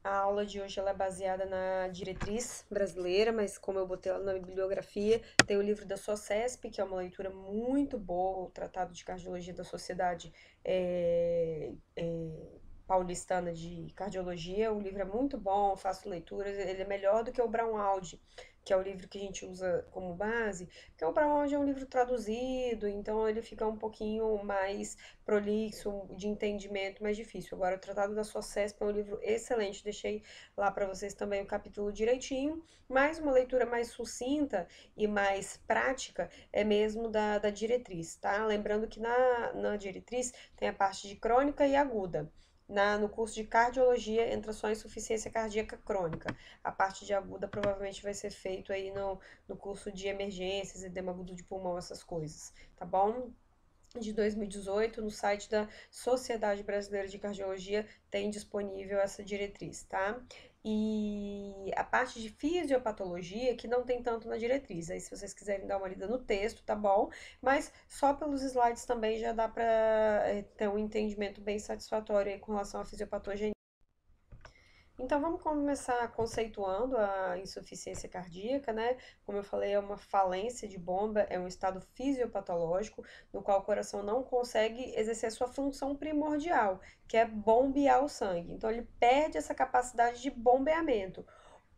A aula de hoje ela é baseada na diretriz brasileira, mas como eu botei ela na bibliografia, tem o livro da SOCESP, que é uma leitura muito boa, o Tratado de Cardiologia da Sociedade é, Paulistana de Cardiologia. O livro é muito bom, faço leituras, ele é melhor do que o Brown Aldi, que é o livro que a gente usa como base, porque o Brown Aldi é um livro traduzido, então ele fica um pouquinho mais prolixo, de entendimento mais difícil. Agora, o Tratado da SOCESP é um livro excelente, deixei lá para vocês também o capítulo direitinho, mas uma leitura mais sucinta e mais prática é mesmo da diretriz, tá? Lembrando que na diretriz tem a parte de crônica e aguda. No curso de cardiologia entra só insuficiência cardíaca crônica. A parte de aguda provavelmente vai ser feito aí no curso de emergências, edema agudo de pulmão, essas coisas, tá bom? De 2018, no site da Sociedade Brasileira de Cardiologia, tem disponível essa diretriz, tá? E a parte de fisiopatologia, que não tem tanto na diretriz. Aí, se vocês quiserem dar uma lida no texto, tá bom? Mas só pelos slides também já dá para ter um entendimento bem satisfatório aí com relação à fisiopatogenia. Então vamos começar conceituando a insuficiência cardíaca, né? Como eu falei, é uma falência de bomba, é um estado fisiopatológico no qual o coração não consegue exercer sua função primordial, que é bombear o sangue. Então ele perde essa capacidade de bombeamento.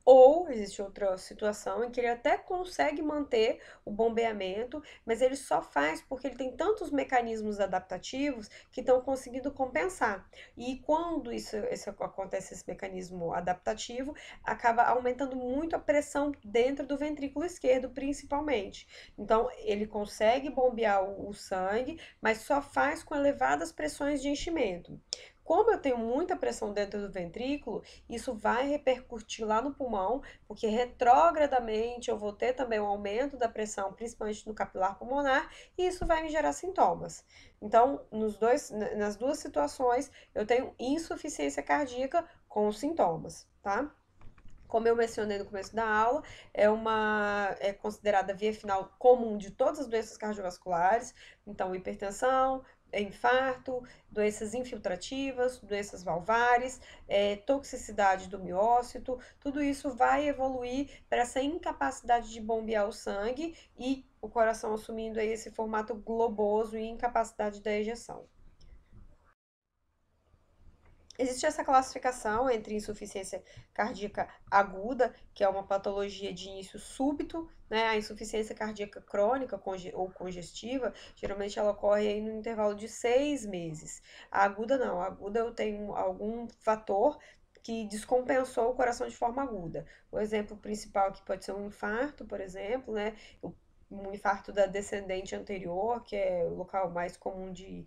Ou existe outra situação em que ele até consegue manter o bombeamento, mas ele só faz porque ele tem tantos mecanismos adaptativos que estão conseguindo compensar. E quando isso acontece, esse mecanismo adaptativo, acaba aumentando muito a pressão dentro do ventrículo esquerdo, principalmente. Então, ele consegue bombear o sangue, mas só faz com elevadas pressões de enchimento. Como eu tenho muita pressão dentro do ventrículo, isso vai repercutir lá no pulmão, porque retrogradamente eu vou ter também um aumento da pressão, principalmente no capilar pulmonar, e isso vai me gerar sintomas. Então, nas duas situações, eu tenho insuficiência cardíaca com sintomas, tá? Como eu mencionei no começo da aula, é considerada a via final comum de todas as doenças cardiovasculares, então hipertensão, infarto, doenças infiltrativas, doenças valvares, toxicidade do miócito, tudo isso vai evoluir para essa incapacidade de bombear o sangue e o coração assumindo aí esse formato globoso e incapacidade da ejeção. Existe essa classificação entre insuficiência cardíaca aguda, que é uma patologia de início súbito, né? A insuficiência cardíaca crônica ou congestiva, geralmente ela ocorre aí no intervalo de 6 meses. A aguda não, a aguda eu tenho algum fator que descompensou o coração de forma aguda. O exemplo principal aqui pode ser um infarto, por exemplo, né? Um infarto da descendente anterior, que é o local mais comum de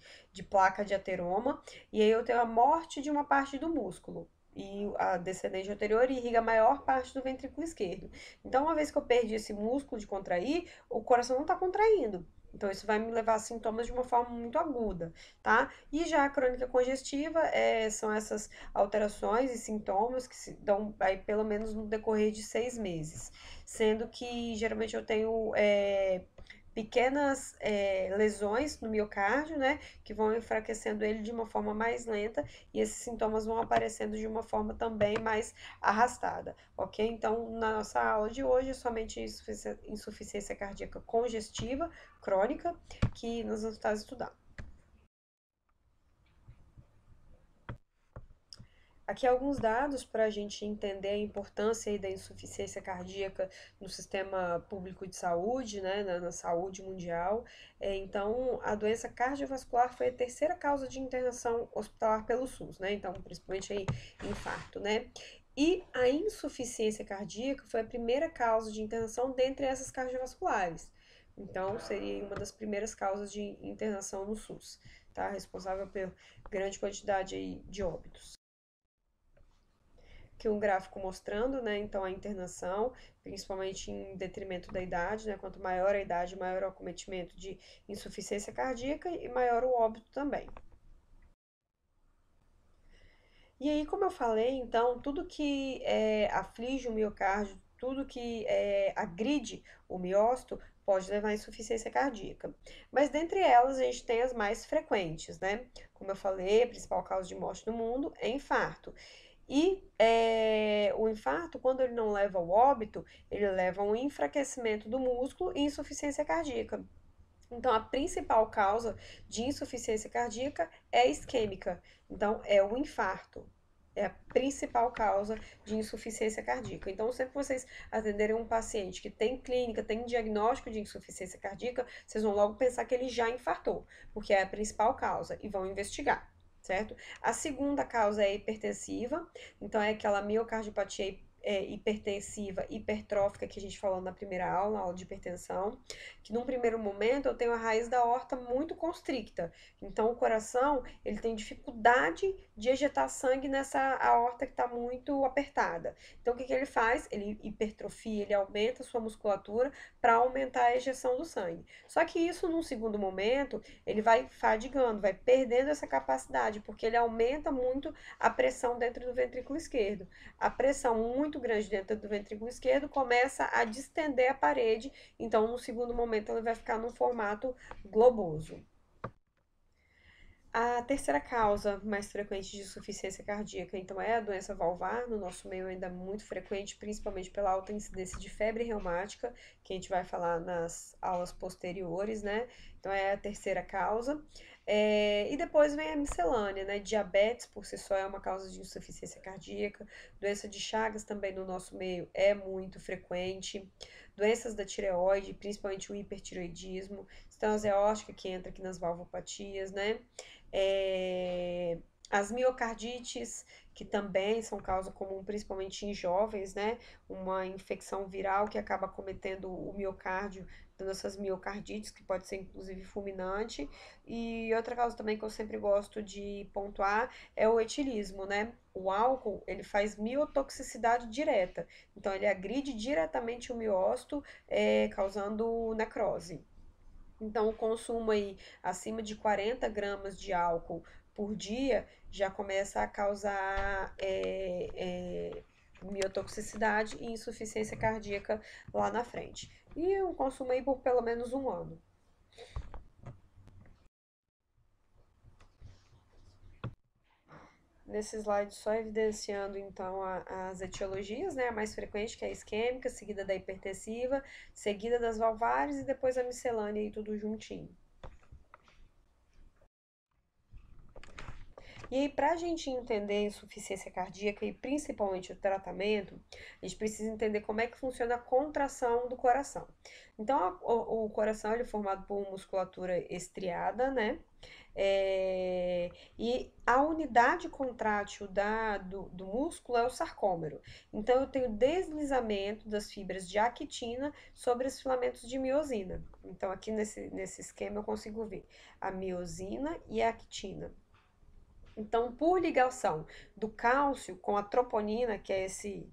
placa de ateroma, e aí eu tenho a morte de uma parte do músculo. E a descendente anterior irriga a maior parte do ventrículo esquerdo. Então, uma vez que eu perdi esse músculo de contrair, o coração não está contraindo. Então, isso vai me levar a sintomas de uma forma muito aguda, tá? E já a crônica congestiva são essas alterações e sintomas que se dão aí pelo menos no decorrer de 6 meses. Sendo que geralmente eu tenho pequenas lesões no miocárdio, né? Que vão enfraquecendo ele de uma forma mais lenta e esses sintomas vão aparecendo de uma forma também mais arrastada, ok? Então, na nossa aula de hoje, é somente insuficiência cardíaca congestiva crônica que nós vamos estar estudando. Aqui alguns dados para a gente entender a importância da insuficiência cardíaca no sistema público de saúde, né, na saúde mundial. Então, a doença cardiovascular foi a terceira causa de internação hospitalar pelo SUS, né? Então, principalmente aí infarto, né? E a insuficiência cardíaca foi a primeira causa de internação dentre essas cardiovasculares. Então, seria uma das primeiras causas de internação no SUS, tá? Responsável por grande quantidade aí de óbitos. Que um gráfico mostrando, né, então a internação, principalmente em detrimento da idade, né, quanto maior a idade, maior o acometimento de insuficiência cardíaca e maior o óbito também. E aí, como eu falei, então, tudo que aflige o miocárdio, tudo que agride o miócito, pode levar à insuficiência cardíaca. Mas dentre elas, a gente tem as mais frequentes, né? Como eu falei, a principal causa de morte no mundo é infarto. E o infarto, quando ele não leva ao óbito, ele leva a um enfraquecimento do músculo e insuficiência cardíaca. Então, a principal causa de insuficiência cardíaca é isquêmica. Então, é o infarto. É a principal causa de insuficiência cardíaca. Então, sempre que vocês atenderem um paciente que tem clínica, tem diagnóstico de insuficiência cardíaca, vocês vão logo pensar que ele já infartou, porque é a principal causa, e vão investigar, certo? A segunda causa é hipertensiva, então é aquela miocardiopatia hipertensiva, hipertrófica que a gente falou na primeira aula, aula de hipertensão, que num primeiro momento eu tenho a raiz da aorta muito constricta. Então o coração, ele tem dificuldade de ejetar sangue nessa aorta que está muito apertada. Então o que ele faz? Ele hipertrofia, ele aumenta a sua musculatura para aumentar a ejeção do sangue. Só que isso num segundo momento, ele vai fadigando, vai perdendo essa capacidade, porque ele aumenta muito a pressão dentro do ventrículo esquerdo. A pressão muito grande dentro do ventrículo esquerdo começa a distender a parede, então no segundo momento ele vai ficar num formato globoso. A terceira causa mais frequente de insuficiência cardíaca, então, é a doença valvar, no nosso meio ainda muito frequente, principalmente pela alta incidência de febre reumática, que a gente vai falar nas aulas posteriores, né? Então, é a terceira causa. E depois vem a miscelânea, né? Diabetes, por si só, é uma causa de insuficiência cardíaca. Doença de Chagas também no nosso meio é muito frequente. Doenças da tireoide, principalmente o hipertireoidismo. Estenose aórtica, que entra aqui nas valvopatias, né? É, as miocardites, que também são causa comum, principalmente em jovens, né? Uma infecção viral que acaba cometendo o miocárdio, dando essas miocardites, que pode ser inclusive fulminante. E outra causa também que eu sempre gosto de pontuar é o etilismo, né? O álcool, ele faz miotoxicidade direta. Então, ele agride diretamente o miócito, causando necrose. Então, o consumo aí acima de 40 gramas de álcool por dia já começa a causar miotoxicidade e insuficiência cardíaca lá na frente. E um consumo aí por pelo menos um ano. Nesse slide só evidenciando então as etiologias, né? A mais frequente, que é a isquêmica, seguida da hipertensiva, seguida das valvares e depois a miscelânea e tudo juntinho. E aí, para a gente entender a insuficiência cardíaca e principalmente o tratamento, a gente precisa entender como é que funciona a contração do coração. Então, o coração ele é formado por musculatura estriada, né? E a unidade contrátil do músculo é o sarcômero. Então, eu tenho deslizamento das fibras de actina sobre os filamentos de miosina. Então, aqui nesse esquema eu consigo ver a miosina e a actina. Então, por ligação do cálcio com a troponina, que é esse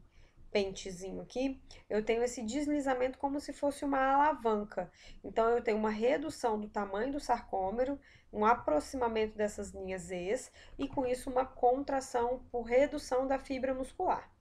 pentezinho aqui, eu tenho esse deslizamento como se fosse uma alavanca. Então, eu tenho uma redução do tamanho do sarcômero, um aproximamento dessas linhas E's e com isso uma contração por redução da fibra muscular.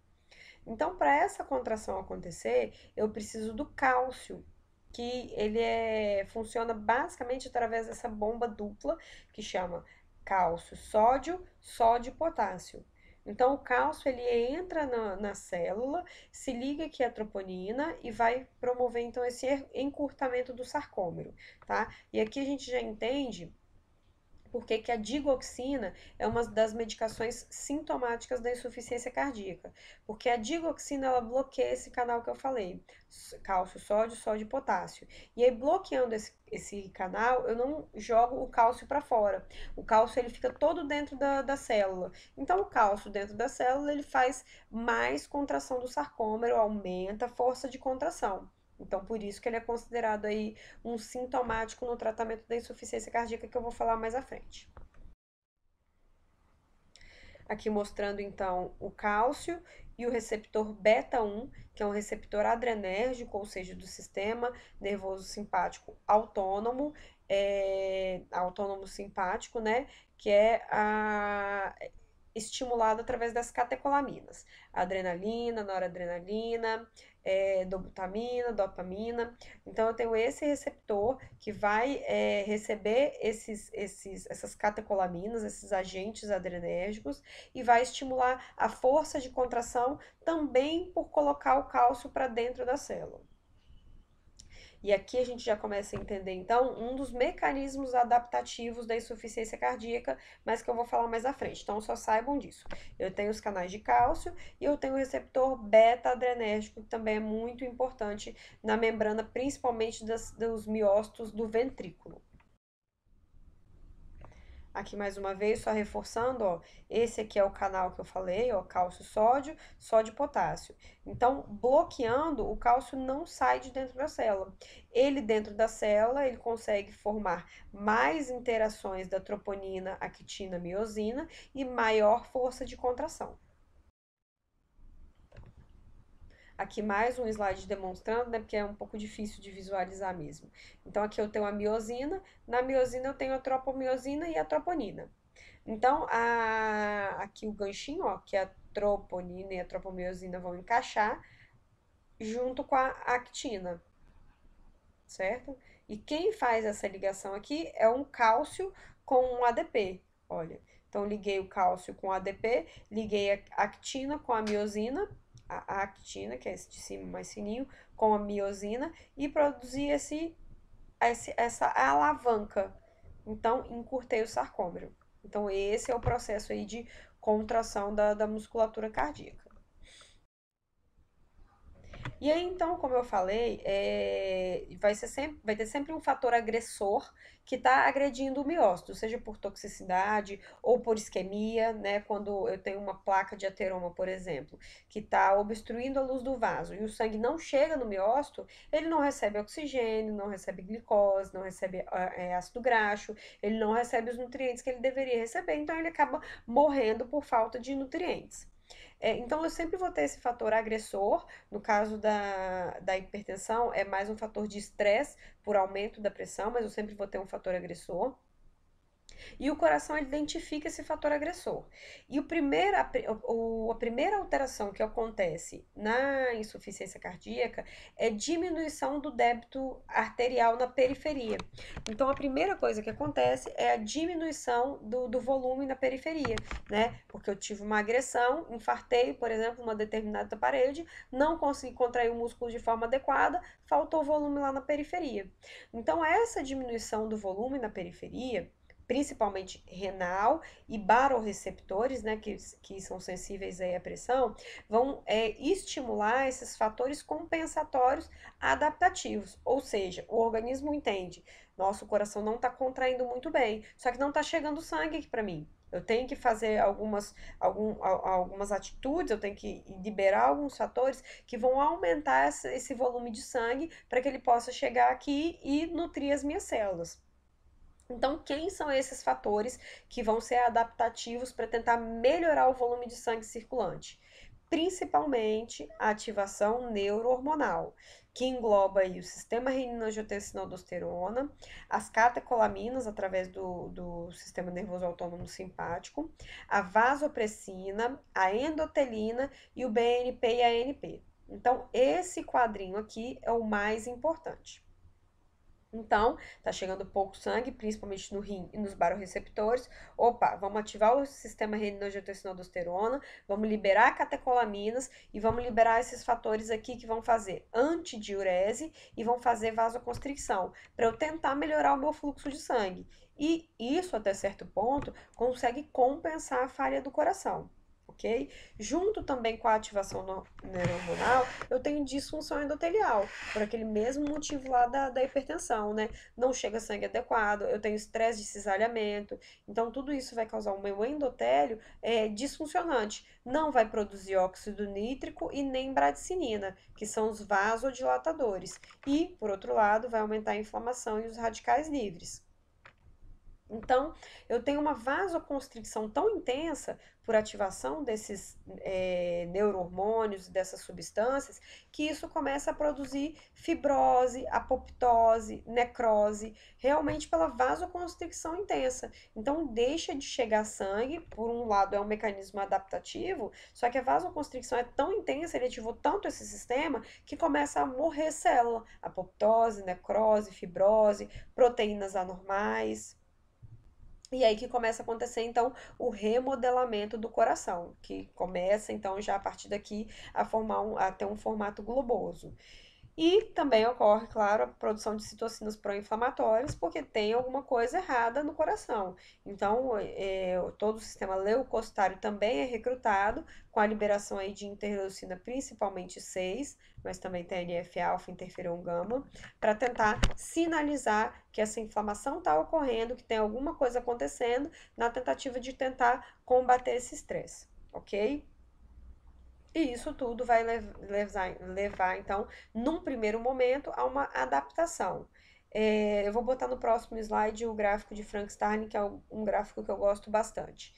Então, para essa contração acontecer, eu preciso do cálcio, que ele funciona basicamente através dessa bomba dupla que chama cálcio, sódio, sódio e potássio. Então, o cálcio ele entra na célula, se liga aqui à troponina e vai promover então esse encurtamento do sarcômero, tá? E aqui a gente já entende porque que a digoxina é uma das medicações sintomáticas da insuficiência cardíaca, porque a digoxina ela bloqueia esse canal que eu falei, cálcio, sódio, sódio e potássio. E aí bloqueando esse canal, eu não jogo o cálcio para fora. O cálcio ele fica todo dentro da célula. Então o cálcio dentro da célula ele faz mais contração do sarcômero, aumenta a força de contração. Então, por isso que ele é considerado aí um sintomático no tratamento da insuficiência cardíaca que eu vou falar mais à frente. Aqui mostrando então o cálcio e o receptor beta-1, que é um receptor adrenérgico, ou seja, do sistema nervoso simpático autônomo, autônomo simpático, né? Que é estimulado através das catecolaminas, adrenalina, noradrenalina, dobutamina, dopamina. Então, eu tenho esse receptor que vai receber essas catecolaminas, esses agentes adrenérgicos, e vai estimular a força de contração também por colocar o cálcio para dentro da célula. E aqui a gente já começa a entender, então, um dos mecanismos adaptativos da insuficiência cardíaca, mas que eu vou falar mais à frente. Então, só saibam disso. Eu tenho os canais de cálcio e eu tenho o receptor beta-adrenérgico, que também é muito importante na membrana, principalmente dos miócitos do ventrículo. Aqui mais uma vez, só reforçando, ó, esse aqui é o canal que eu falei, ó, cálcio, sódio, sódio, potássio. Então, bloqueando, o cálcio não sai de dentro da célula. Ele dentro da célula, ele consegue formar mais interações da troponina, actina, miosina e maior força de contração. Aqui mais um slide demonstrando, né, porque é um pouco difícil de visualizar mesmo. Então, aqui eu tenho a miosina, na miosina eu tenho a tropomiosina e a troponina. Então, aqui o ganchinho, ó, que a troponina e a tropomiosina vão encaixar junto com a actina, certo? E quem faz essa ligação aqui é um cálcio com um ADP, olha. Então, liguei o cálcio com o ADP, liguei a actina com a miosina, a actina, que é esse de cima mais fininho, com a miosina, e produzi essa alavanca. Então, encurtei o sarcômero. Então, esse é o processo aí de contração da musculatura cardíaca. E aí, então, como eu falei, vai ter sempre um fator agressor que está agredindo o miócito, seja por toxicidade ou por isquemia, né? Quando eu tenho uma placa de ateroma, por exemplo, que está obstruindo a luz do vaso e o sangue não chega no miócito, ele não recebe oxigênio, não recebe glicose, não recebe ácido graxo, ele não recebe os nutrientes que ele deveria receber, então ele acaba morrendo por falta de nutrientes. Então, eu sempre vou ter esse fator agressor. No caso da hipertensão, é mais um fator de estresse por aumento da pressão, mas eu sempre vou ter um fator agressor. E o coração identifica esse fator agressor. E a primeira alteração que acontece na insuficiência cardíaca é diminuição do débito arterial na periferia. Então, a primeira coisa que acontece é a diminuição do volume na periferia, né? Porque eu tive uma agressão, infartei, por exemplo, uma determinada parede, não consegui contrair o músculo de forma adequada, faltou volume lá na periferia. Então, essa diminuição do volume na periferia, principalmente renal e barorreceptores, né, que são sensíveis aí à pressão, vão estimular esses fatores compensatórios adaptativos, ou seja, o organismo entende, nosso coração não está contraindo muito bem, só que não está chegando sangue aqui para mim. Eu tenho que fazer algumas atitudes, eu tenho que liberar alguns fatores que vão aumentar esse volume de sangue para que ele possa chegar aqui e nutrir as minhas células. Então, quem são esses fatores que vão ser adaptativos para tentar melhorar o volume de sangue circulante? Principalmente a ativação neurohormonal, que engloba aí o sistema renina-angiotensina-aldosterona, as catecolaminas através do sistema nervoso autônomo simpático, a vasopressina, a endotelina e o BNP e a ANP. Então, esse quadrinho aqui é o mais importante. Então, tá chegando pouco sangue, principalmente no rim e nos barorreceptores. Opa, vamos ativar o sistema renina-angiotensina-aldosterona, vamos liberar catecolaminas e vamos liberar esses fatores aqui que vão fazer antidiurese e vão fazer vasoconstricção, para eu tentar melhorar o meu fluxo de sangue. E isso, até certo ponto, consegue compensar a falha do coração. Ok? Junto também com a ativação neurohormonal, eu tenho disfunção endotelial, por aquele mesmo motivo lá da hipertensão, né? Não chega sangue adequado, eu tenho estresse de cisalhamento, então tudo isso vai causar o meu endotélio disfuncionante. Não vai produzir óxido nítrico e nem bradicinina, que são os vasodilatadores. E, por outro lado, vai aumentar a inflamação e os radicais livres. Então, eu tenho uma vasoconstricção tão intensa por ativação desses neurohormônios, dessas substâncias, que isso começa a produzir fibrose, apoptose, necrose, realmente pela vasoconstricção intensa. Então, deixa de chegar sangue, por um lado é um mecanismo adaptativo, só que a vasoconstricção é tão intensa, ele ativou tanto esse sistema, que começa a morrer célula, apoptose, necrose, fibrose, proteínas anormais. E aí que começa a acontecer, então, o remodelamento do coração, que começa, então, já a partir daqui a formar a ter um formato globoso. E também ocorre, claro, a produção de citocinas pró-inflamatórias, porque tem alguma coisa errada no coração. Então, todo o sistema leucocitário também é recrutado, com a liberação aí de interleucina, principalmente 6, mas também TNF-alfa, interferon gama, para tentar sinalizar que essa inflamação está ocorrendo, que tem alguma coisa acontecendo, na tentativa de tentar combater esse estresse, ok? E isso tudo vai levar, então, num primeiro momento, a uma adaptação. Eu vou botar no próximo slide o gráfico de Frank Starling, que é um gráfico que eu gosto bastante.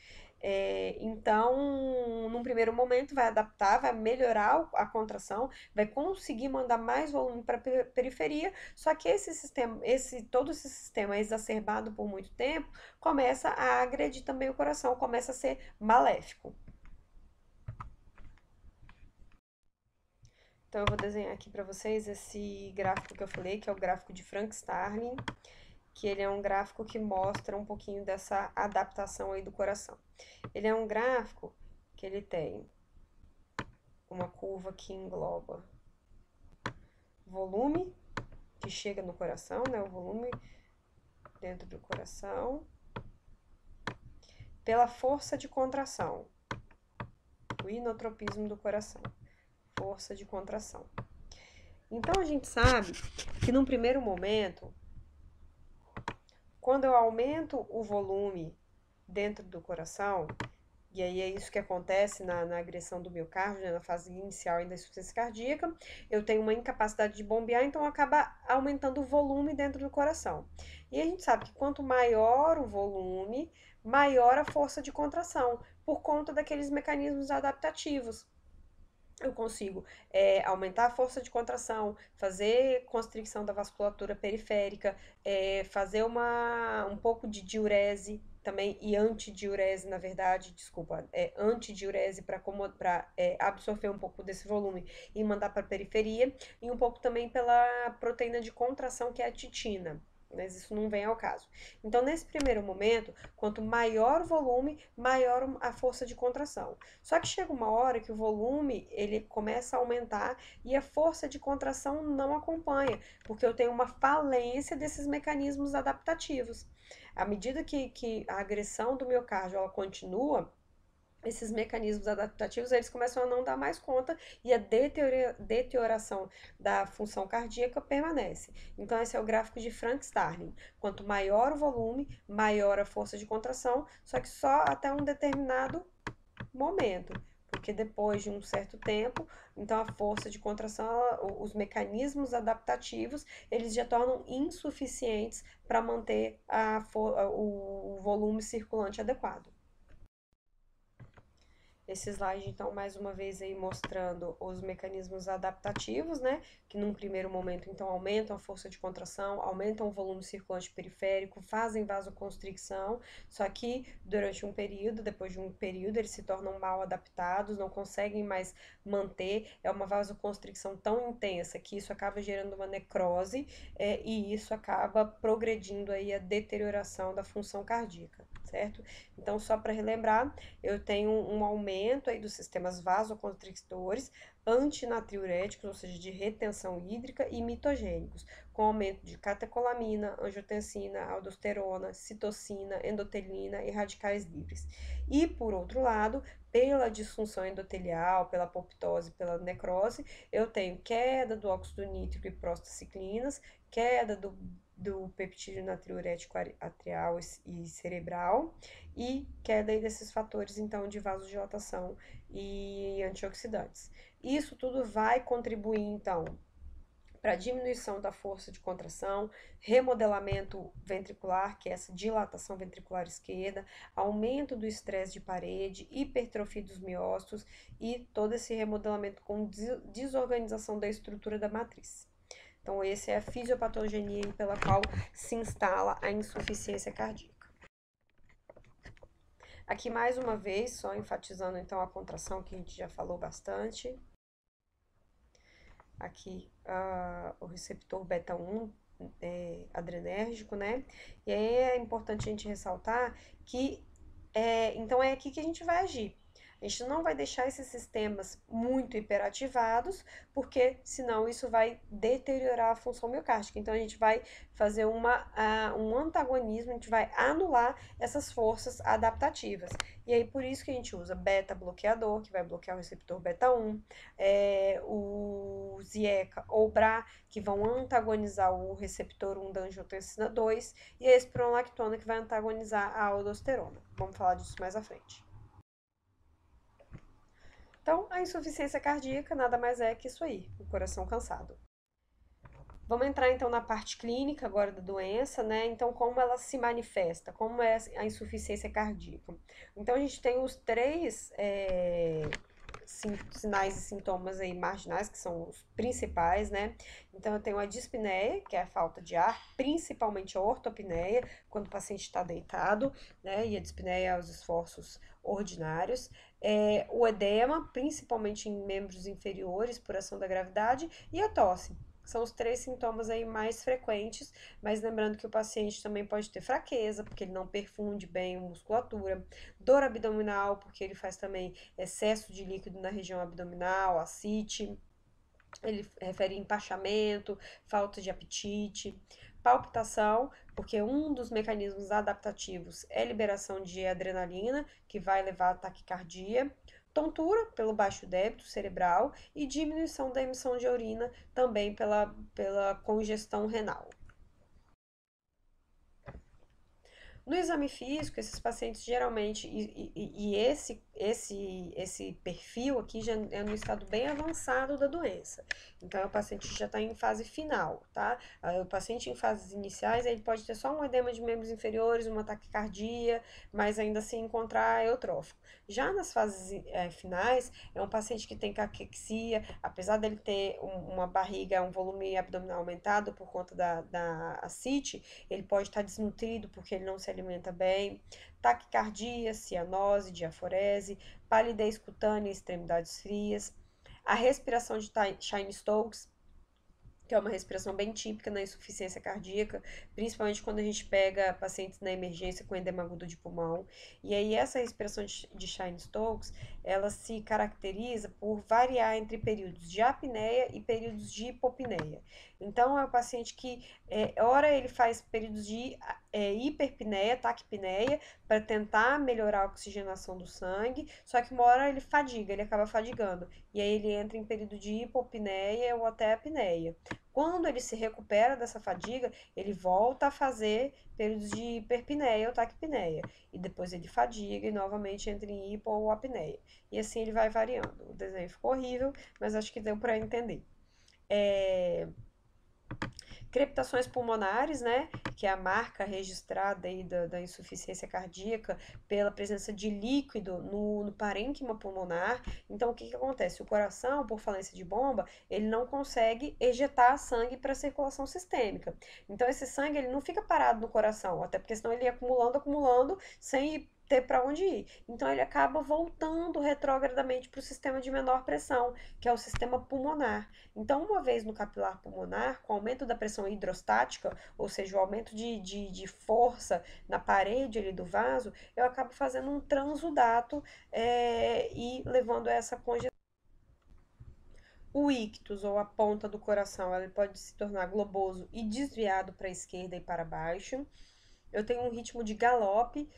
Então, num primeiro momento, vai adaptar, vai melhorar a contração, vai conseguir mandar mais volume para a periferia, só que todo esse sistema exacerbado por muito tempo, começa a agredir também o coração, começa a ser maléfico. Então, eu vou desenhar aqui para vocês esse gráfico que eu falei, que é o gráfico de Frank Starling, que ele é um gráfico que mostra um pouquinho dessa adaptação aí do coração. Ele é um gráfico que ele tem uma curva que engloba volume que chega no coração, né? O volume dentro do coração, pela força de contração, o inotropismo do coração, força de contração. Então, a gente sabe que num primeiro momento, quando eu aumento o volume dentro do coração, e aí é isso que acontece na agressão do miocárdio, né, na fase inicial da insuficiência cardíaca, eu tenho uma incapacidade de bombear, então acaba aumentando o volume dentro do coração. E a gente sabe que quanto maior o volume, maior a força de contração, por conta daqueles mecanismos adaptativos. Eu consigo aumentar a força de contração, fazer constricção da vasculatura periférica, fazer um pouco de diurese também, e antidiurese, na verdade, desculpa, antidiurese para absorver um pouco desse volume e mandar para a periferia, e um pouco também pela proteína de contração, que é a titina. Mas isso não vem ao caso. Então, nesse primeiro momento, quanto maior o volume, maior a força de contração. Só que chega uma hora que o volume ele começa a aumentar e a força de contração não acompanha, porque eu tenho uma falência desses mecanismos adaptativos. À medida que a agressão do miocárdio ela continua, esses mecanismos adaptativos eles começam a não dar mais conta e a deterioração da função cardíaca permanece. Então, esse é o gráfico de Frank Starling. Quanto maior o volume, maior a força de contração, só que só até um determinado momento, porque depois de um certo tempo, então a força de contração, os mecanismos adaptativos, eles já tornam insuficientes para manter o volume circulante adequado. Esse slide, então, mais uma vez aí mostrando os mecanismos adaptativos, né? Que num primeiro momento, então, aumentam a força de contração, aumentam o volume circulante periférico, fazem vasoconstricção, só que durante um período, depois de um período, eles se tornam mal adaptados, não conseguem mais manter, é uma vasoconstricção tão intensa que isso acaba gerando uma necrose, e isso acaba progredindo aí a deterioração da função cardíaca, certo? Então, só para relembrar, eu tenho um aumento aí dos sistemas vasoconstrictores, antinatriuréticos, ou seja, de retenção hídrica, e mitogênicos, com aumento de catecolamina, angiotensina, aldosterona, citocina, endotelina e radicais livres. E, por outro lado, pela disfunção endotelial, pela apoptose, pela necrose, eu tenho queda do óxido nítrico e prostaciclinas, queda do peptídeo natriurético atrial e cerebral, e queda desses fatores, então, de vasodilatação e antioxidantes. Isso tudo vai contribuir, então, para diminuição da força de contração, remodelamento ventricular, que é essa dilatação ventricular esquerda, aumento do estresse de parede, hipertrofia dos miócitos e todo esse remodelamento com desorganização da estrutura da matriz. Então, essa é a fisiopatogenia pela qual se instala a insuficiência cardíaca. Aqui, mais uma vez, só enfatizando então a contração que a gente já falou bastante. Aqui, o receptor beta-1 adrenérgico, né? E aí é importante a gente ressaltar que, então é aqui que a gente vai agir. A gente não vai deixar esses sistemas muito hiperativados, porque senão isso vai deteriorar a função miocárdica. Então a gente vai fazer um antagonismo, a gente vai anular essas forças adaptativas. E aí por isso que a gente usa beta-bloqueador, que vai bloquear o receptor beta-1, o ZIECA ou BRA, que vão antagonizar o receptor 1 da angiotensina 2, e a espironolactona, que vai antagonizar a aldosterona. Vamos falar disso mais à frente. Então, a insuficiência cardíaca nada mais é que isso aí, o coração cansado. Vamos entrar então na parte clínica agora da doença, né? Então, como ela se manifesta, como é a insuficiência cardíaca. Então, a gente tem os três sinais e sintomas aí marginais, que são os principais, né? Então, eu tenho a dispneia, que é a falta de ar, principalmente a ortopneia, quando o paciente está deitado, né? E a dispneia é os esforços ordinários. O edema, principalmente em membros inferiores, por ação da gravidade, e a tosse. São os três sintomas aí mais frequentes, mas lembrando que o paciente também pode ter fraqueza, porque ele não perfunde bem a musculatura, dor abdominal, porque ele faz também excesso de líquido na região abdominal, ascite, ele refere empachamento, falta de apetite, palpitação, porque um dos mecanismos adaptativos é a liberação de adrenalina, que vai levar a taquicardia, tontura pelo baixo débito cerebral e diminuição da emissão de urina também pela congestão renal. No exame físico, esses pacientes geralmente, esse perfil aqui já é no estado bem avançado da doença. Então, o paciente já está em fase final, tá? O paciente em fases iniciais, ele pode ter só um edema de membros inferiores, uma taquicardia, mas ainda assim encontrar eutrófico. Já nas fases finais, é um paciente que tem caquexia, apesar dele ter uma barriga, um volume abdominal aumentado por conta da ascite, ele pode estar desnutrido porque ele não se alimenta bem, taquicardia, cianose, diaforese, palidez cutânea e extremidades frias, a respiração de Cheyne-Stokes, que é uma respiração bem típica na insuficiência cardíaca, principalmente quando a gente pega pacientes na emergência com edema agudo de pulmão. E aí essa respiração de Cheyne-Stokes, ela se caracteriza por variar entre períodos de apneia e períodos de hipopneia. Então, é o paciente que, ora ele faz períodos de hiperpneia, taquipneia, para tentar melhorar a oxigenação do sangue, só que uma hora ele fadiga, ele acaba fadigando, e aí ele entra em período de hipopneia ou até apneia. Quando ele se recupera dessa fadiga, ele volta a fazer períodos de hiperpneia ou taquipneia, e depois ele fadiga e novamente entra em hipo ou apneia. E assim ele vai variando. O desenho ficou horrível, mas acho que deu para entender. Crepitações pulmonares, né, que é a marca registrada aí da insuficiência cardíaca pela presença de líquido no parênquima pulmonar. Então, o que acontece? O coração, por falência de bomba, ele não consegue ejetar sangue para a circulação sistêmica. Então, esse sangue ele não fica parado no coração, até porque senão ele ia acumulando, sem ter para onde ir. Então ele acaba voltando retrogradamente para o sistema de menor pressão, que é o sistema pulmonar. Então, uma vez no capilar pulmonar, com o aumento da pressão hidrostática, ou seja, o aumento de força na parede ali do vaso, eu acabo fazendo um transudato e levando a essa congestão. O ictus, ou a ponta do coração, ela pode se tornar globoso e desviado para a esquerda e para baixo. Eu tenho um ritmo de galope,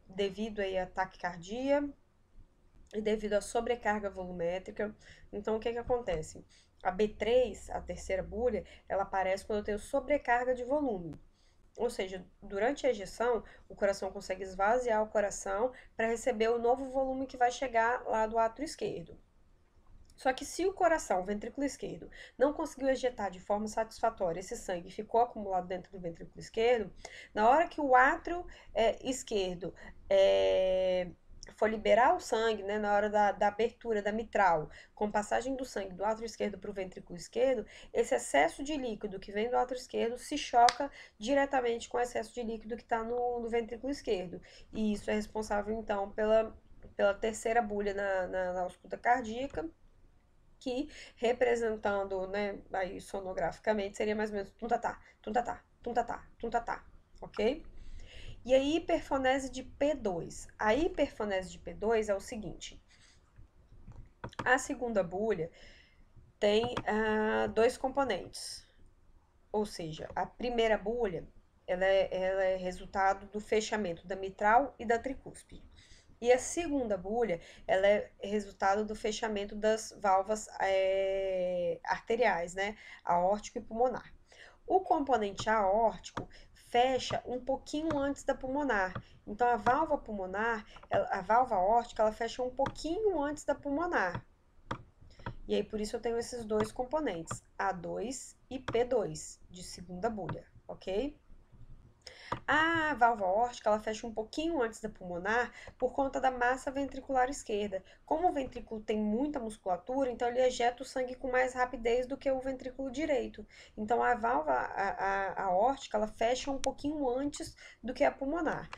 devido aí à taquicardia e devido à sobrecarga volumétrica. Então, o que acontece? A B3, a terceira bulha, ela aparece quando eu tenho sobrecarga de volume. Ou seja, durante a ejeção, o coração consegue esvaziar o coração para receber o novo volume que vai chegar lá do átrio esquerdo. Só que se o coração, o ventrículo esquerdo, não conseguiu ejetar de forma satisfatória esse sangue, ficou acumulado dentro do ventrículo esquerdo, na hora que o átrio esquerdo for liberar o sangue, né, na hora da abertura da mitral, com passagem do sangue do átrio esquerdo para o ventrículo esquerdo, esse excesso de líquido que vem do átrio esquerdo se choca diretamente com o excesso de líquido que está no ventrículo esquerdo. E isso é responsável, então, pela terceira bulha na ausculta cardíaca, que representando, né, aí sonograficamente, seria mais ou menos tuntatá, tuntatá, tuntatá, tuntatá, ok? E a hiperfonese de P2. A hiperfonese de P2 é o seguinte: a segunda bulha tem dois componentes, ou seja, a primeira bulha ela é resultado do fechamento da mitral e da tricúspide. E a segunda bulha, ela é resultado do fechamento das válvulas arteriais, né? Aórtico e pulmonar. O componente aórtico fecha um pouquinho antes da pulmonar. Então, a válvula pulmonar, a válvula aórtica, ela fecha um pouquinho antes da pulmonar. E aí, por isso eu tenho esses dois componentes, A2 e P2, de segunda bulha, ok? A válvula aórtica, ela fecha um pouquinho antes da pulmonar por conta da massa ventricular esquerda. Como o ventrículo tem muita musculatura, então ele ejeta o sangue com mais rapidez do que o ventrículo direito. Então a válvula aórtica, ela fecha um pouquinho antes do que a pulmonar.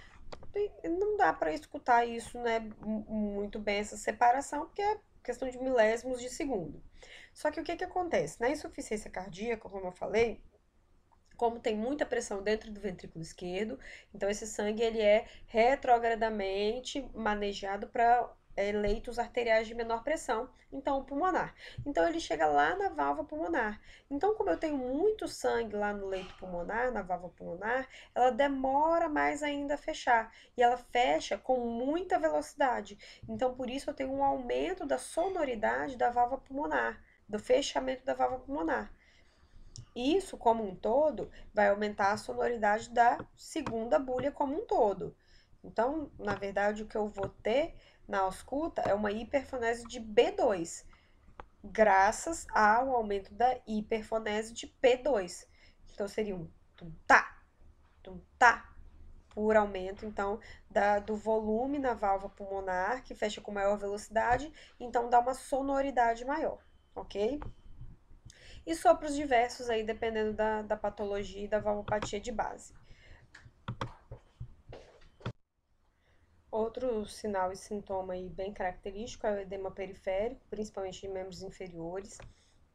Não dá para escutar isso, né, muito bem, essa separação, porque é questão de milésimos de segundo. Só que o que acontece? Na insuficiência cardíaca, como eu falei, como tem muita pressão dentro do ventrículo esquerdo, então esse sangue ele é retrogradamente manejado para leitos arteriais de menor pressão, então o pulmonar. Então ele chega lá na válvula pulmonar. Então, como eu tenho muito sangue lá no leito pulmonar, na válvula pulmonar, ela demora mais ainda a fechar e ela fecha com muita velocidade. Então, por isso eu tenho um aumento da sonoridade da válvula pulmonar, do fechamento da válvula pulmonar. Isso, como um todo, vai aumentar a sonoridade da segunda bulha como um todo. Então, na verdade, o que eu vou ter na ausculta é uma hiperfonese de B2, graças ao aumento da hiperfonese de P2. Então, seria um tum tá, por aumento, então, do volume na válvula pulmonar, que fecha com maior velocidade, então dá uma sonoridade maior, ok? E sopros diversos aí, dependendo da patologia e da valvopatia de base. Outro sinal e sintoma aí bem característico é o edema periférico, principalmente de membros inferiores,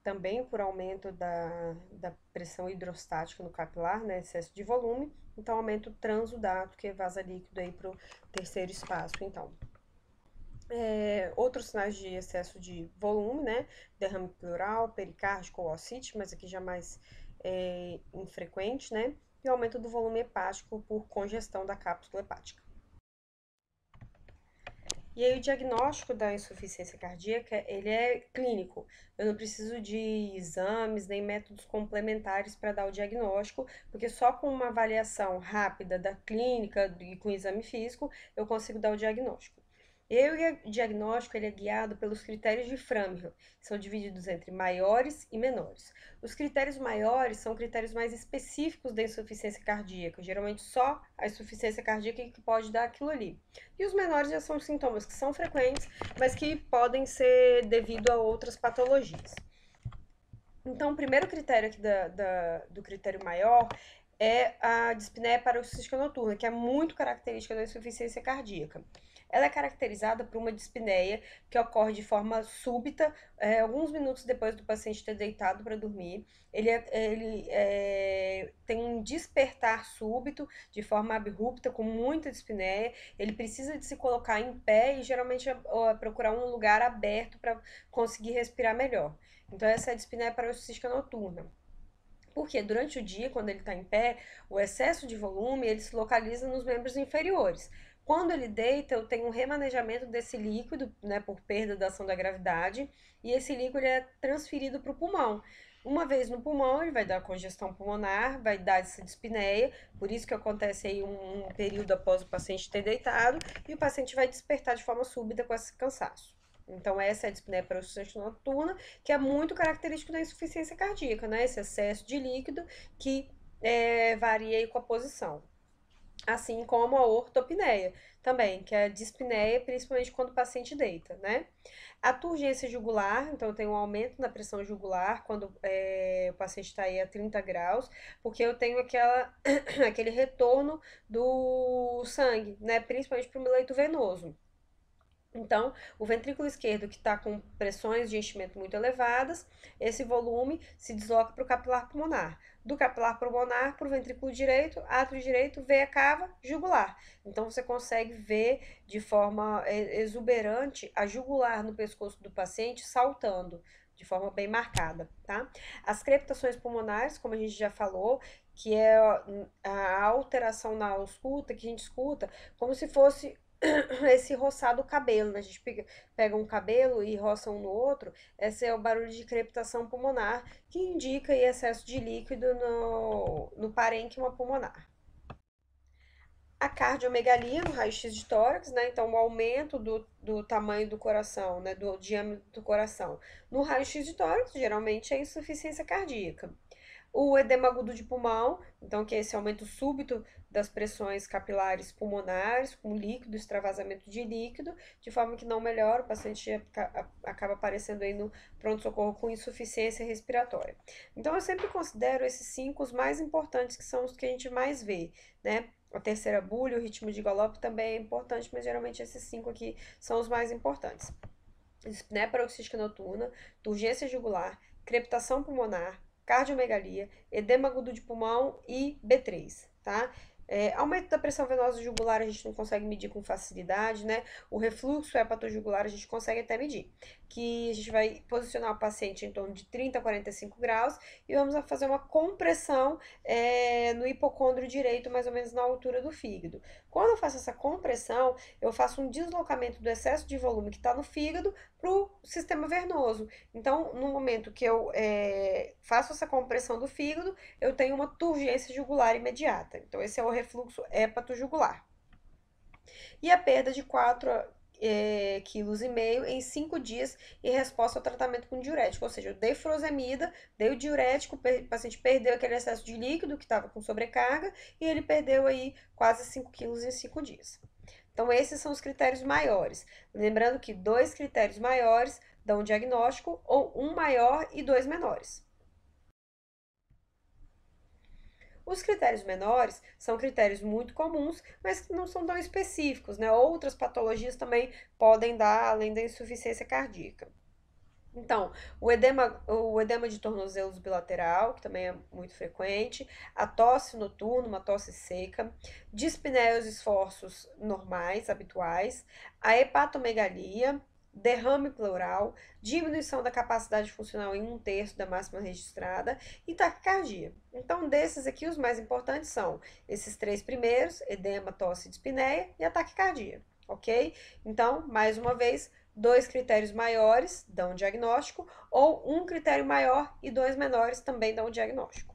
também por aumento da pressão hidrostática no capilar, né, excesso de volume, então aumento o transudato, que vaza líquido aí para o terceiro espaço, então. Outros sinais de excesso de volume, né? Derrame pleural, pericárdico ou ossite, mas aqui já mais infrequente, né? E aumento do volume hepático por congestão da cápsula hepática. E aí o diagnóstico da insuficiência cardíaca, ele é clínico. Eu não preciso de exames nem métodos complementares para dar o diagnóstico, porque só com uma avaliação rápida da clínica e com o exame físico, eu consigo dar o diagnóstico. E o diagnóstico ele é guiado pelos critérios de Framingham, que são divididos entre maiores e menores. Os critérios maiores são critérios mais específicos da insuficiência cardíaca, geralmente só a insuficiência cardíaca que pode dar aquilo ali. E os menores já são sintomas que são frequentes, mas que podem ser devido a outras patologias. Então, o primeiro critério aqui do critério maior é a dispneia paroxística noturna, que é muito característica da insuficiência cardíaca. Ela é caracterizada por uma dispneia que ocorre de forma súbita, alguns minutos depois do paciente ter deitado para dormir. Ele tem um despertar súbito, de forma abrupta, com muita dispneia. Ele precisa de se colocar em pé e geralmente procurar um lugar aberto para conseguir respirar melhor. Então, essa é a dispneia paroxística noturna. Porque durante o dia, quando ele está em pé, o excesso de volume ele se localiza nos membros inferiores. Quando ele deita, eu tenho um remanejamento desse líquido, né, por perda da ação da gravidade, e esse líquido é transferido para o pulmão. Uma vez no pulmão, ele vai dar congestão pulmonar, vai dar essa dispneia, por isso que acontece aí um período após o paciente ter deitado, e o paciente vai despertar de forma súbita com esse cansaço. Então, essa é a dispneia paroxística noturna, que é muito característico da insuficiência cardíaca, né? Esse excesso de líquido que varia aí com a posição. Assim como a ortopneia também, que é a dispneia, principalmente quando o paciente deita, né? A turgência jugular, então tem um aumento na pressão jugular quando o paciente está aí a 30 graus, porque eu tenho aquele retorno do sangue, né? Principalmente para o meu leito venoso. Então, o ventrículo esquerdo que está com pressões de enchimento muito elevadas, esse volume se desloca para o capilar pulmonar. Do capilar pulmonar para o ventrículo direito, átrio direito, veia cava, jugular. Então, você consegue ver de forma exuberante a jugular no pescoço do paciente saltando de forma bem marcada, tá? As crepitações pulmonares, como a gente já falou, que é a alteração na ausculta, que a gente escuta como se fosse esse roçar do cabelo, né? A gente pega um cabelo e roça um no outro. Esse é o barulho de crepitação pulmonar, que indica aí excesso de líquido no parênquima pulmonar. A cardiomegalia no raio-x de tórax, né? Então, o aumento do tamanho do coração, né? Do diâmetro do coração. No raio-x de tórax, geralmente é insuficiência cardíaca. O edema agudo de pulmão, então, que é esse aumento súbito das pressões capilares pulmonares, com líquido, extravasamento de líquido, de forma que não melhora, o paciente acaba aparecendo aí no pronto-socorro com insuficiência respiratória. Então, eu sempre considero esses 5 os mais importantes, que são os que a gente mais vê, né? A terceira bulha, o ritmo de galope também é importante, mas geralmente esses 5 aqui são os mais importantes. Dispneia paroxística noturna, turgência jugular, crepitação pulmonar, cardiomegalia, edema agudo de pulmão e B3, tá? Aumento da pressão venosa jugular a gente não consegue medir com facilidade, né? O refluxo hepatojugular a gente consegue até medir, que a gente vai posicionar o paciente em torno de 30 a 45 graus e vamos fazer uma compressão no hipocôndrio direito, mais ou menos na altura do fígado. Quando eu faço essa compressão, eu faço um deslocamento do excesso de volume que está no fígado para o sistema venoso. Então, no momento que eu faço essa compressão do fígado, eu tenho uma turgência jugular imediata. Então, esse é o refluxo hepatojugular. E a perda de 4,5 kg em 5 dias em resposta ao tratamento com diurético. Ou seja, eu dei furosemida, dei o diurético, o paciente perdeu aquele excesso de líquido que estava com sobrecarga e ele perdeu aí quase 5 quilos em 5 dias. Então, esses são os critérios maiores. Lembrando que 2 critérios maiores dão um diagnóstico, ou um maior e 2 menores. Os critérios menores são critérios muito comuns, mas que não são tão específicos, né? Outras patologias também podem dar, além da insuficiência cardíaca. Então, o edema de tornozelos bilateral, que também é muito frequente, a tosse noturna, uma tosse seca, dispneia aos esforços normais, habituais, a hepatomegalia, derrame pleural, diminuição da capacidade funcional em 1/3 da máxima registrada e taquicardia. Então, desses aqui, os mais importantes são esses 3 primeiros, edema, tosse e dispneia, e a taquicardia, ok? Então, mais uma vez, 2 critérios maiores dão diagnóstico, ou um critério maior e 2 menores também dão diagnóstico.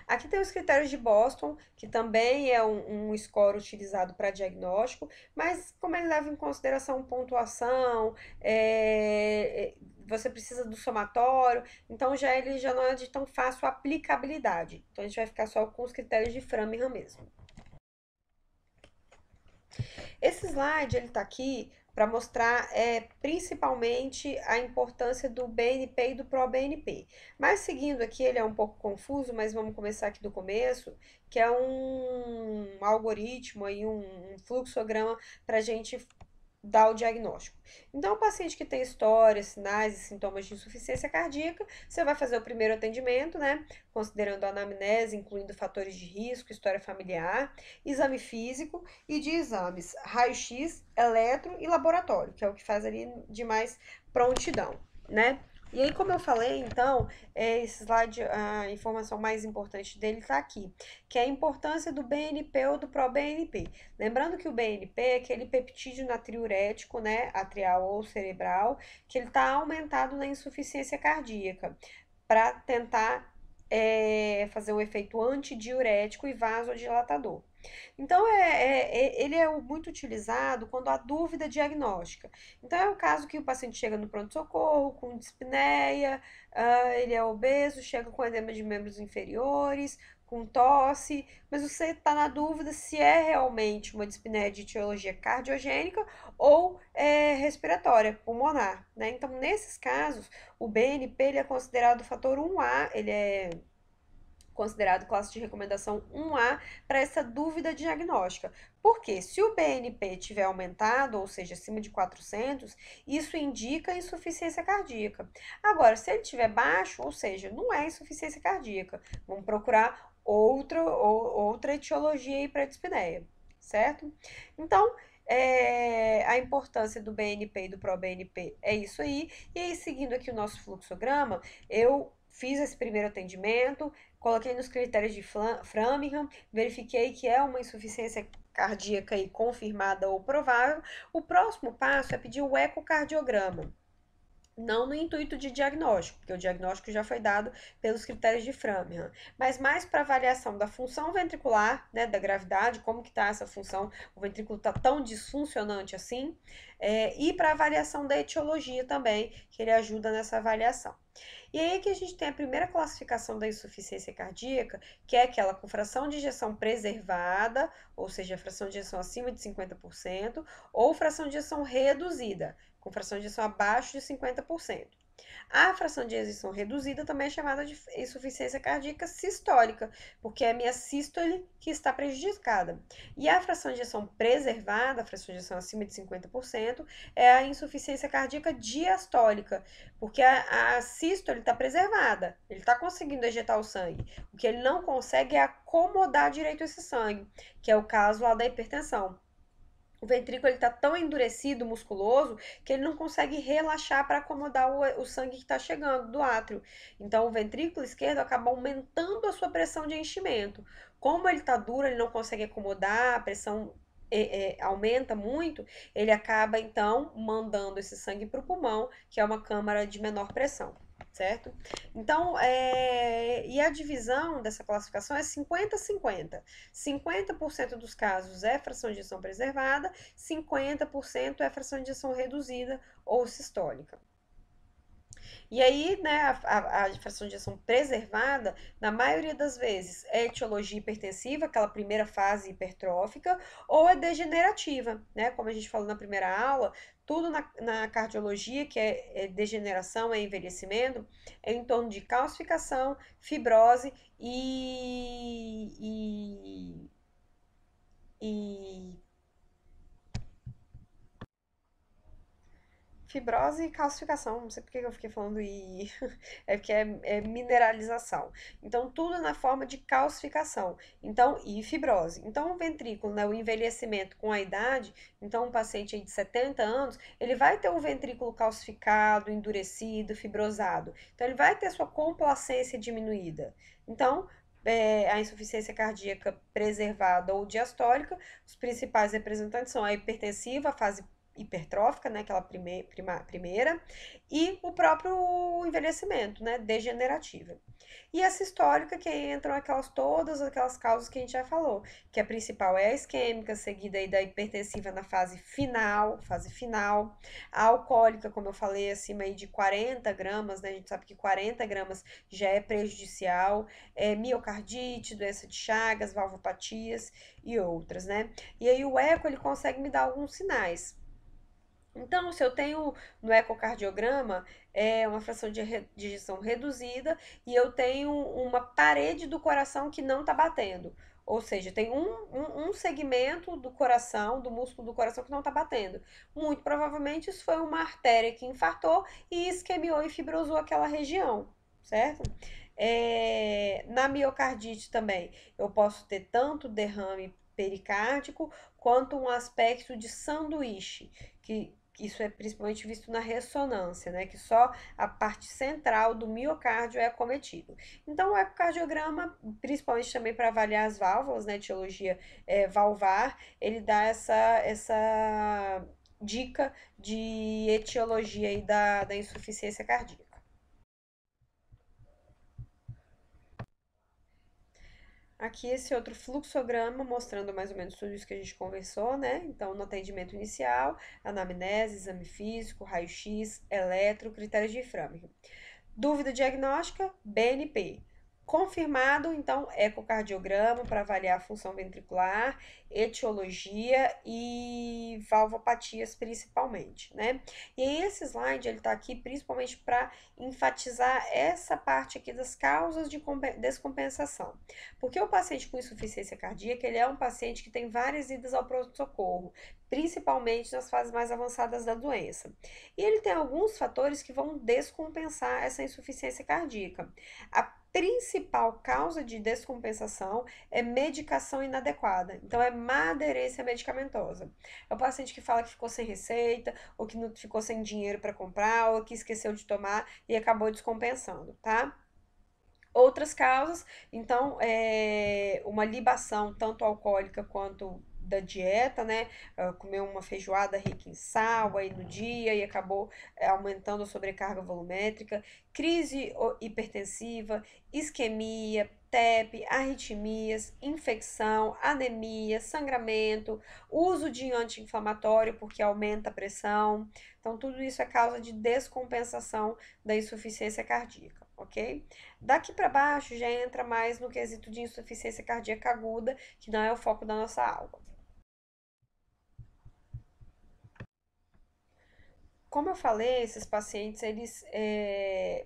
Aqui tem os critérios de Boston, que também é um score utilizado para diagnóstico, mas como ele leva em consideração pontuação, você precisa do somatório, então ele já não é de tão fácil aplicabilidade. Então, a gente vai ficar só com os critérios de Framingham mesmo. Esse slide, ele tá aqui para mostrar principalmente a importância do BNP e do ProBNP. Mas seguindo aqui, ele é um pouco confuso, mas vamos começar aqui do começo, que é um algoritmo, aí, um fluxograma para a gente dar o diagnóstico. Então, o paciente que tem história, sinais e sintomas de insuficiência cardíaca, você vai fazer o primeiro atendimento, né? Considerando a anamnese, incluindo fatores de risco, história familiar, exame físico e de exames raio-x, eletro e laboratório, que é o que faz ali de mais prontidão, né? E aí, como eu falei, então, esse slide, a informação mais importante dele está aqui, que é a importância do BNP ou do ProBNP. Lembrando que o BNP é aquele peptídeo natriurético, né, atrial ou cerebral, que ele está aumentado na insuficiência cardíaca, para tentar fazer um efeito antidiurético e vasodilatador. Então, ele é muito utilizado quando há dúvida diagnóstica. Então, é o caso que o paciente chega no pronto-socorro com dispneia, ele é obeso, chega com edema de membros inferiores, com tosse, mas você está na dúvida se é realmente uma dispneia de etiologia cardiogênica ou respiratória, pulmonar, né? Então, nesses casos, o BNP ele é considerado fator 1A, ele é considerado classe de recomendação 1A para essa dúvida diagnóstica. Porque se o BNP tiver aumentado, ou seja, acima de 400, isso indica insuficiência cardíaca. Agora, se ele tiver baixo, ou seja, não é insuficiência cardíaca, vamos procurar outra etiologia aí para a dispneia, certo? Então, a importância do BNP e do ProBNP é isso aí. E aí, seguindo aqui o nosso fluxograma, eu fiz esse primeiro atendimento, coloquei nos critérios de Framingham, verifiquei que é uma insuficiência cardíaca aí confirmada ou provável. O próximo passo é pedir o ecocardiograma. Não no intuito de diagnóstico, porque o diagnóstico já foi dado pelos critérios de Framingham, mas mais para avaliação da função ventricular, né, da gravidade, como que está essa função, o ventrículo está tão disfuncionante assim, e para avaliação da etiologia também, que ele ajuda nessa avaliação. E aí que a gente tem a primeira classificação da insuficiência cardíaca, que é aquela com fração de ejeção preservada, ou seja, fração de ejeção acima de 50%, ou fração de ejeção reduzida, com fração de ejeção abaixo de 50%. A fração de ejeção reduzida também é chamada de insuficiência cardíaca sistólica, porque é a minha sístole que está prejudicada. E a fração de ejeção preservada, a fração de ejeção acima de 50%, é a insuficiência cardíaca diastólica, porque a sístole está preservada, ele está conseguindo ejetar o sangue. O que ele não consegue é acomodar direito esse sangue, que é o caso lá da hipertensão. O ventrículo está tão endurecido, musculoso, que ele não consegue relaxar para acomodar o sangue que está chegando do átrio. Então, o ventrículo esquerdo acaba aumentando a sua pressão de enchimento. Como ele está duro, ele não consegue acomodar, a pressão aumenta muito, ele acaba então mandando esse sangue para o pulmão, que é uma câmara de menor pressão, certo? Então, e a divisão dessa classificação é 50-50. 50% dos casos é fração de ejeção preservada, 50% é fração de ejeção reduzida ou sistólica. E aí, né, a fração de ejeção preservada, na maioria das vezes, é etiologia hipertensiva, aquela primeira fase hipertrófica, ou é degenerativa, né? Como a gente falou na primeira aula, tudo na cardiologia, que é degeneração, é envelhecimento, é em torno de calcificação, fibrose e fibrose e calcificação, não sei por que eu fiquei falando e é porque é mineralização. Então, tudo na forma de calcificação. Então, e fibrose. Então, o ventrículo, né, o envelhecimento com a idade, então um paciente aí de 70 anos, ele vai ter o ventrículo calcificado, endurecido, fibrosado. Então, ele vai ter sua complacência diminuída. Então, a insuficiência cardíaca preservada ou diastólica, os principais representantes são a hipertensiva, a fase hipertrófica, né, aquela primeira, e o próprio envelhecimento, né, degenerativa. E a sistólica, que aí entram todas aquelas causas que a gente já falou, que a principal é a isquêmica, seguida aí da hipertensiva na fase final, a alcoólica, como eu falei, acima aí de 40 gramas, né, a gente sabe que 40 gramas já é prejudicial, miocardite, doença de Chagas, valvopatias e outras, né? E aí o eco, ele consegue me dar alguns sinais. Então, se eu tenho no ecocardiograma uma fração de ejeção reduzida e eu tenho uma parede do coração que não está batendo, ou seja, tem um segmento do coração, do músculo do coração que não está batendo. Muito provavelmente isso foi uma artéria que infartou e isquemiou e fibrosou aquela região, certo? Na miocardite também, eu posso ter tanto derrame pericárdico quanto um aspecto de sanduíche, que isso é principalmente visto na ressonância, né? Que só a parte central do miocárdio é acometido. Então, o ecocardiograma, principalmente também para avaliar as válvulas, né? Etiologia valvar, ele dá essa dica de etiologia aí da insuficiência cardíaca. Aqui esse outro fluxograma mostrando mais ou menos tudo isso que a gente conversou, né? Então, no atendimento inicial, anamnese, exame físico, raio-x, eletro, critérios de Framingham. Dúvida diagnóstica, BNP. Confirmado, então, ecocardiograma para avaliar a função ventricular, etiologia e valvopatias principalmente, né? E aí esse slide, ele tá aqui principalmente para enfatizar essa parte aqui das causas de descompensação. Porque o paciente com insuficiência cardíaca, ele é um paciente que tem várias idas ao pronto-socorro, principalmente nas fases mais avançadas da doença. E ele tem alguns fatores que vão descompensar essa insuficiência cardíaca. A principal causa de descompensação é medicação inadequada. Então, é má aderência medicamentosa. É o paciente que fala que ficou sem receita, ou que não ficou sem dinheiro para comprar, ou que esqueceu de tomar e acabou descompensando, tá? Outras causas, então, uma libação tanto alcoólica quanto da dieta, né? Comeu uma feijoada rica em sal aí no dia e acabou aumentando a sobrecarga volumétrica, crise hipertensiva, isquemia, TEP, arritmias, infecção, anemia, sangramento, uso de anti-inflamatório porque aumenta a pressão. Então, tudo isso é causa de descompensação da insuficiência cardíaca, ok? Daqui para baixo já entra mais no quesito de insuficiência cardíaca aguda, que não é o foco da nossa aula. Como eu falei, esses pacientes, eles,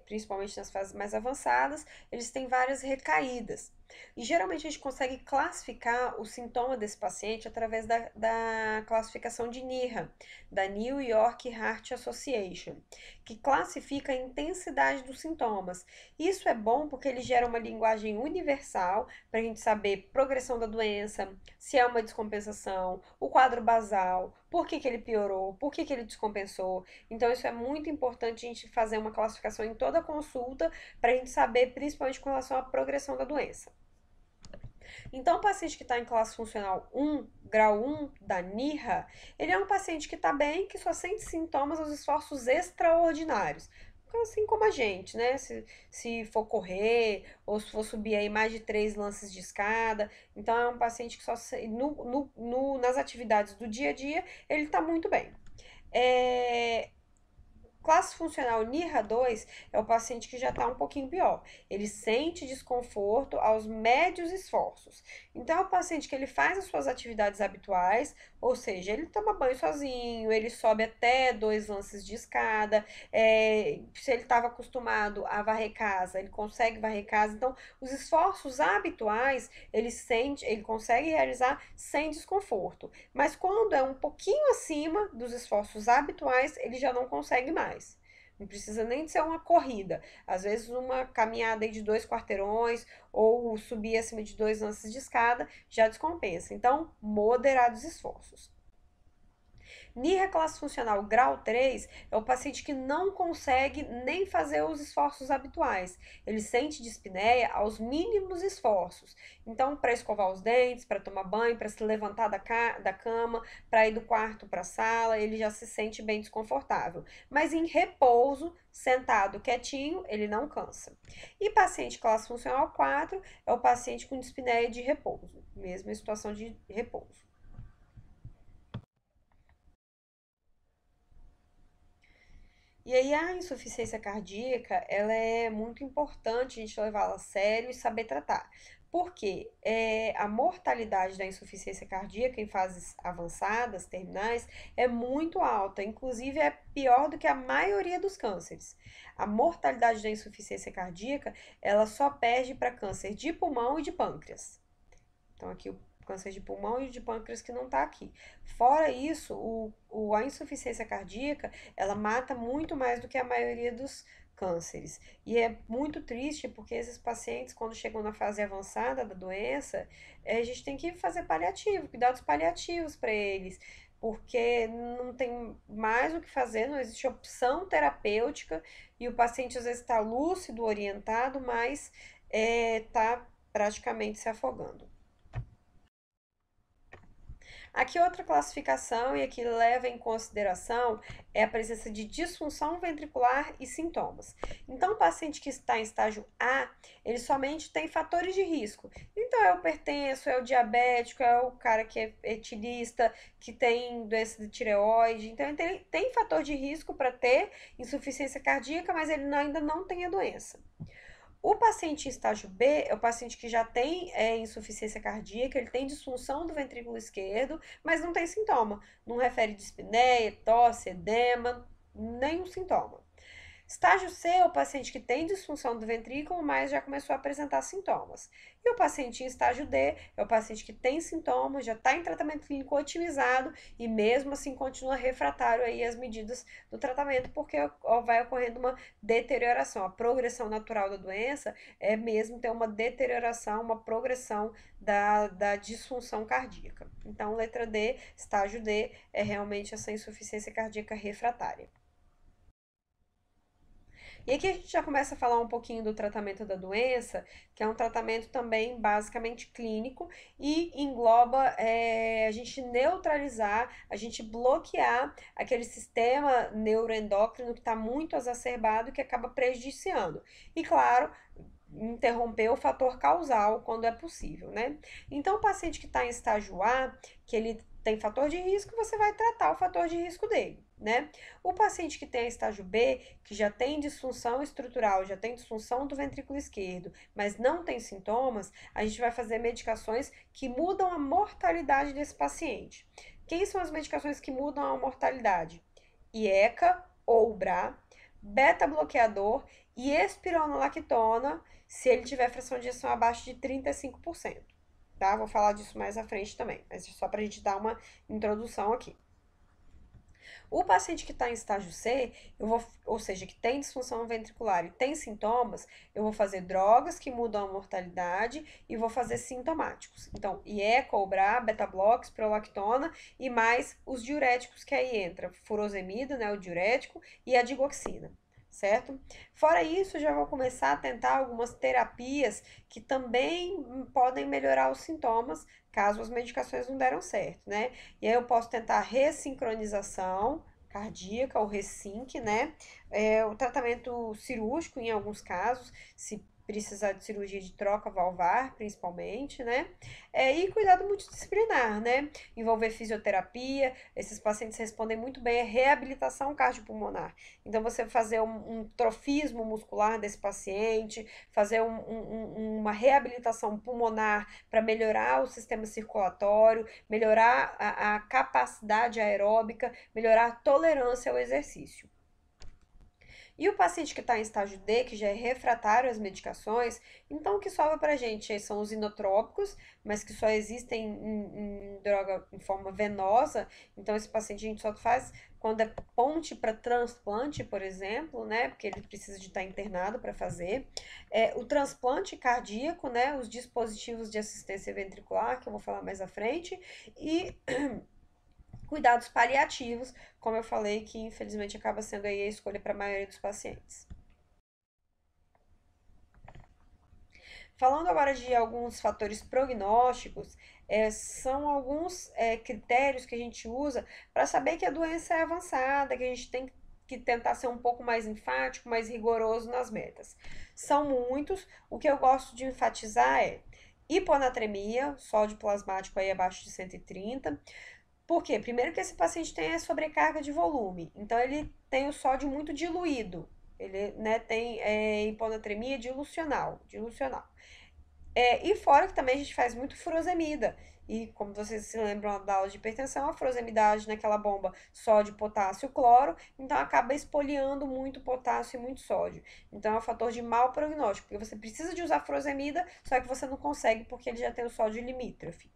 principalmente nas fases mais avançadas, eles têm várias recaídas. E geralmente a gente consegue classificar o sintoma desse paciente através da classificação de NYHA, da New York Heart Association, que classifica a intensidade dos sintomas. Isso é bom porque ele gera uma linguagem universal para a gente saber progressão da doença, se é uma descompensação, o quadro basal, por que ele piorou, por que ele descompensou. Então, isso é muito importante a gente fazer uma classificação em toda consulta para a gente saber, principalmente com relação à progressão da doença. Então, o paciente que está em classe funcional 1, grau 1 da NYHA, ele é um paciente que está bem, que só sente sintomas aos esforços extraordinários. Assim como a gente, né? Se for correr ou se for subir aí mais de 3 lances de escada. Então, é um paciente que só nas atividades do dia a dia, ele está muito bem. Classe funcional NYHA 2 é o paciente que já está um pouquinho pior. Ele sente desconforto aos médios esforços. Então, é o paciente que ele faz as suas atividades habituais, ou seja, ele toma banho sozinho, ele sobe até 2 lances de escada. Se ele estava acostumado a varrer casa, ele consegue varrer casa. Então, os esforços habituais ele consegue realizar sem desconforto. Mas quando é um pouquinho acima dos esforços habituais, ele já não consegue mais. Não precisa nem de ser uma corrida. Às vezes, uma caminhada aí de 2 quarteirões ou subir acima de 2 lances de escada já descompensa. Então, moderados esforços. NYHA classe funcional grau 3 é o paciente que não consegue nem fazer os esforços habituais. Ele sente dispneia aos mínimos esforços. Então, para escovar os dentes, para tomar banho, para se levantar da cama, para ir do quarto para a sala, ele já se sente bem desconfortável. Mas em repouso, sentado quietinho, ele não cansa. E paciente classe funcional 4 é o paciente com dispneia de repouso, mesma situação de repouso. E aí a insuficiência cardíaca, ela é muito importante a gente levá-la a sério e saber tratar. Porque a mortalidade da insuficiência cardíaca em fases avançadas, terminais, é muito alta. Inclusive, é pior do que a maioria dos cânceres. A mortalidade da insuficiência cardíaca, ela só perde para câncer de pulmão e de pâncreas. Então, aqui o câncer de pulmão e de pâncreas que não está aqui. Fora isso, a insuficiência cardíaca, ela mata muito mais do que a maioria dos cânceres. E é muito triste porque esses pacientes, quando chegam na fase avançada da doença, a gente tem que fazer paliativo, cuidados paliativos para eles, porque não tem mais o que fazer, não existe opção terapêutica e o paciente às vezes está lúcido, orientado, mas está praticamente se afogando. Aqui outra classificação e aqui leva em consideração é a presença de disfunção ventricular e sintomas. Então, o paciente que está em estágio A, ele somente tem fatores de risco. Então, é o hipertenso, é o diabético, é o cara que é etilista, que tem doença de tireoide. Então, ele tem fator de risco para ter insuficiência cardíaca, mas ele ainda não tem a doença. O paciente em estágio B é o paciente que já tem insuficiência cardíaca, ele tem disfunção do ventrículo esquerdo, mas não tem sintoma. Não refere dispneia, tosse, edema, nenhum sintoma. Estágio C é o paciente que tem disfunção do ventrículo, mas já começou a apresentar sintomas. E o paciente em estágio D é o paciente que tem sintomas, já está em tratamento clínico otimizado e mesmo assim continua refratário aí às medidas do tratamento, porque vai ocorrendo uma deterioração. A progressão natural da doença é mesmo ter uma deterioração, uma progressão da disfunção cardíaca. Então, letra D, estágio D, é realmente essa insuficiência cardíaca refratária. E aqui a gente já começa a falar um pouquinho do tratamento da doença, que é um tratamento também basicamente clínico e engloba a gente neutralizar, a gente bloquear aquele sistema neuroendócrino que está muito exacerbado e que acaba prejudiciando. E claro, interromper o fator causal quando é possível, né? Então, o paciente que está em estágio A, que ele tem fator de risco, você vai tratar o fator de risco dele, né? O paciente que tem estágio B, que já tem disfunção estrutural, já tem disfunção do ventrículo esquerdo, mas não tem sintomas, a gente vai fazer medicações que mudam a mortalidade desse paciente. Quem são as medicações que mudam a mortalidade? IECA ou BRA, beta-bloqueador e espironolactona, se ele tiver fração de ejeção abaixo de 35%. Tá? Vou falar disso mais à frente também, mas só para a gente dar uma introdução aqui. O paciente que está em estágio C, ou seja, que tem disfunção ventricular e tem sintomas, eu vou fazer drogas que mudam a mortalidade e vou fazer sintomáticos. Então, IECA, OBRA, beta-blox, prolactona e mais os diuréticos que aí entra, furosemida, né, o diurético, e a digoxina. Certo? Fora isso, já vou começar a tentar algumas terapias que também podem melhorar os sintomas, caso as medicações não deram certo, né? E aí eu posso tentar ressincronização cardíaca, ou ressync, né? O tratamento cirúrgico, em alguns casos, se precisar de cirurgia de troca valvar, principalmente, né? E cuidado multidisciplinar, né? Envolver fisioterapia, esses pacientes respondem muito bem a reabilitação cardiopulmonar. Então, você fazer um trofismo muscular desse paciente, fazer uma reabilitação pulmonar para melhorar o sistema circulatório, melhorar a capacidade aeróbica, melhorar a tolerância ao exercício. E o paciente que está em estágio D, que já é refratário às medicações, então o que sobra para a gente são os inotrópicos, mas que só existem em droga em forma venosa. Então, esse paciente a gente só faz quando é ponte para transplante, por exemplo, né? Porque ele precisa de estar internado para fazer. O transplante cardíaco, né? Os dispositivos de assistência ventricular, que eu vou falar mais à frente. E cuidados paliativos, como eu falei, que infelizmente acaba sendo aí a escolha para a maioria dos pacientes. Falando agora de alguns fatores prognósticos, são alguns critérios que a gente usa para saber que a doença é avançada, que a gente tem que tentar ser um pouco mais enfático, mais rigoroso nas metas. São muitos, o que eu gosto de enfatizar é hiponatremia, sódio plasmático aí abaixo de 130. Por quê? Primeiro que esse paciente tem a sobrecarga de volume, então ele tem o sódio muito diluído, ele tem hiponatremia dilucional. E fora que também a gente faz muito furosemida. E como vocês se lembram da aula de hipertensão, a furosemidade naquela bomba sódio, potássio, cloro, então acaba espoliando muito potássio e muito sódio. Então é um fator de mau prognóstico, porque você precisa de usar furosemida, só que você não consegue porque ele já tem o sódio limítrofe.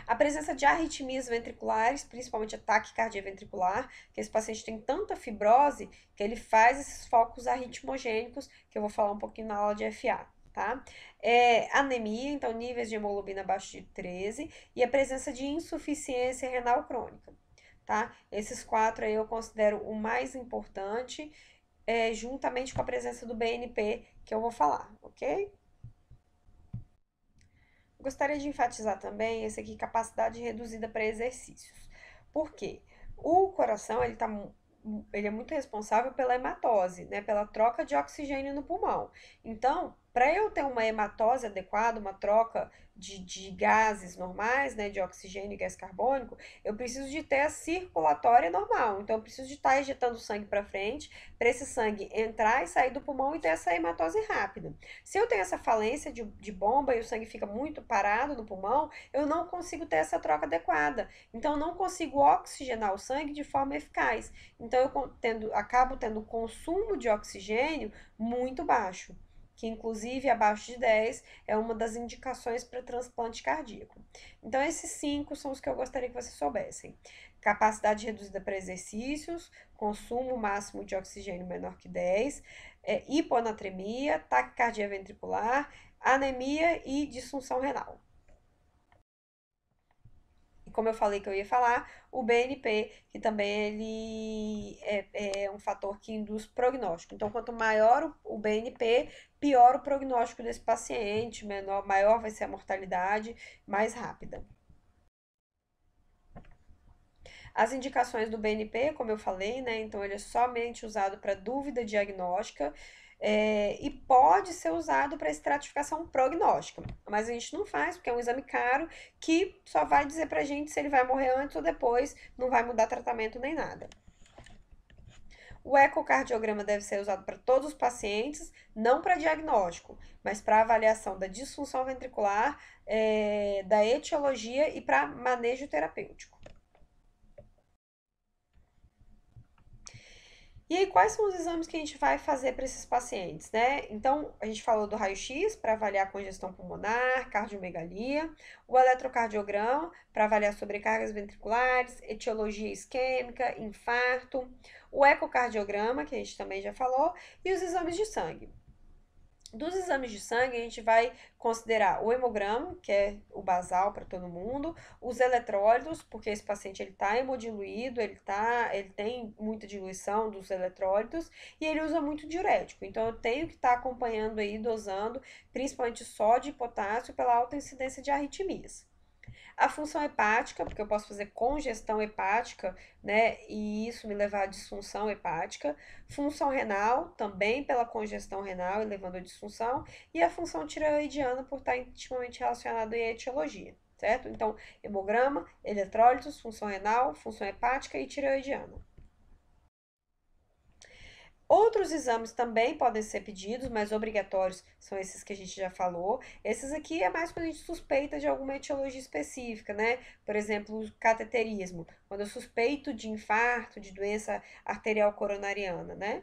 A presença de arritmias ventriculares, principalmente ataque cardioventricular, que esse paciente tem tanta fibrose que ele faz esses focos arritmogênicos, que eu vou falar um pouquinho na aula de FA. Tá? Anemia, então níveis de hemoglobina abaixo de 13 e a presença de insuficiência renal crônica, tá? Esses quatro aí eu considero o mais importante, juntamente com a presença do BNP que eu vou falar, ok? gostaria de enfatizar também esse aqui, capacidade reduzida para exercícios. Por quê? O coração, ele é muito responsável pela hematose, né, pela troca de oxigênio no pulmão. Então, para eu ter uma hematose adequada, uma troca de gases normais, né, de oxigênio e gás carbônico, eu preciso de ter a circulatória normal. Então, eu preciso de estar injetando sangue para frente, para esse sangue entrar e sair do pulmão e ter essa hematose rápida. Se eu tenho essa falência de bomba e o sangue fica muito parado no pulmão, eu não consigo ter essa troca adequada. Então, eu não consigo oxigenar o sangue de forma eficaz. Então, acabo tendo consumo de oxigênio muito baixo, que inclusive abaixo de 10 é uma das indicações para transplante cardíaco. Então, esses 5 são os que eu gostaria que vocês soubessem. Capacidade reduzida para exercícios, consumo máximo de oxigênio menor que 10, hiponatremia, taquicardia ventricular, anemia e disfunção renal. E como eu falei que eu ia falar, o BNP, que também ele é um fator que induz prognóstico. Então, quanto maior o BNP, pior o prognóstico desse paciente, maior vai ser a mortalidade, mais rápida. As indicações do BNP, como eu falei, né? Então, ele é somente usado para dúvida diagnóstica e pode ser usado para estratificação prognóstica. Mas a gente não faz, porque é um exame caro que só vai dizer pra gente se ele vai morrer antes ou depois, não vai mudar tratamento nem nada. O ecocardiograma deve ser usado para todos os pacientes, não para diagnóstico, mas para avaliação da disfunção ventricular, da etiologia e para manejo terapêutico. E aí, quais são os exames que a gente vai fazer para esses pacientes, né? Então, a gente falou do raio-x para avaliar congestão pulmonar, cardiomegalia, o eletrocardiograma para avaliar sobrecargas ventriculares, etiologia isquêmica, infarto, o ecocardiograma, que a gente também já falou, e os exames de sangue. Dos exames de sangue, a gente vai considerar o hemograma, que é o basal para todo mundo, os eletrólitos, porque esse paciente ele está hemodiluído, ele tem muita diluição dos eletrólitos e ele usa muito diurético. Então, eu tenho que estar acompanhando aí, dosando, principalmente sódio e potássio, pela alta incidência de arritmias. A função hepática, porque eu posso fazer congestão hepática, né, e isso me levar à disfunção hepática. Função renal, também pela congestão renal e levando à disfunção. E a função tireoidiana, por estar intimamente relacionada à etiologia, certo? Então, hemograma, eletrólitos, função renal, função hepática e tireoidiana. Outros exames também podem ser pedidos, mas obrigatórios são esses que a gente já falou. Esses aqui é mais quando a gente suspeita de alguma etiologia específica, né? Por exemplo, o cateterismo, quando eu suspeito de infarto, de doença arterial coronariana, né?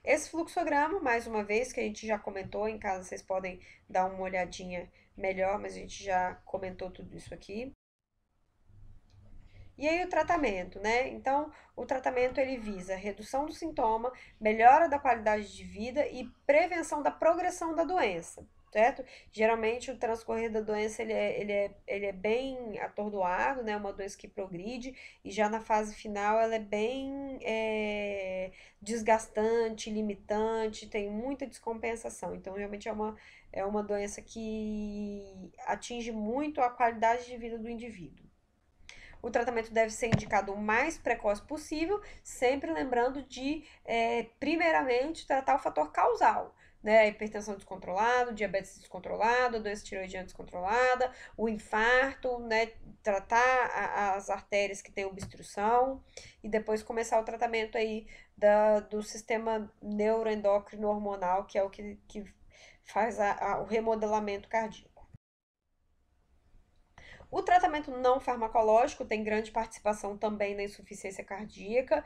Esse fluxograma, mais uma vez, que a gente já comentou, em casa vocês podem dar uma olhadinha melhor, mas a gente já comentou tudo isso aqui. E aí o tratamento, né? Então, o tratamento ele visa redução do sintoma, melhora da qualidade de vida e prevenção da progressão da doença, certo? Geralmente o transcorrer da doença ele é bem atordoado, né? Uma doença que progride e já na fase final ela é bem desgastante, limitante, tem muita descompensação. Então, realmente é uma doença que atinge muito a qualidade de vida do indivíduo. O tratamento deve ser indicado o mais precoce possível, sempre lembrando de, primeiramente, tratar o fator causal, né? A hipertensão descontrolada, o diabetes descontrolado, a doença tiroidiana descontrolada, o infarto, né? Tratar as artérias que têm obstrução e depois começar o tratamento aí do sistema neuroendócrino hormonal, que é o que faz o remodelamento cardíaco. O tratamento não farmacológico tem grande participação também na insuficiência cardíaca.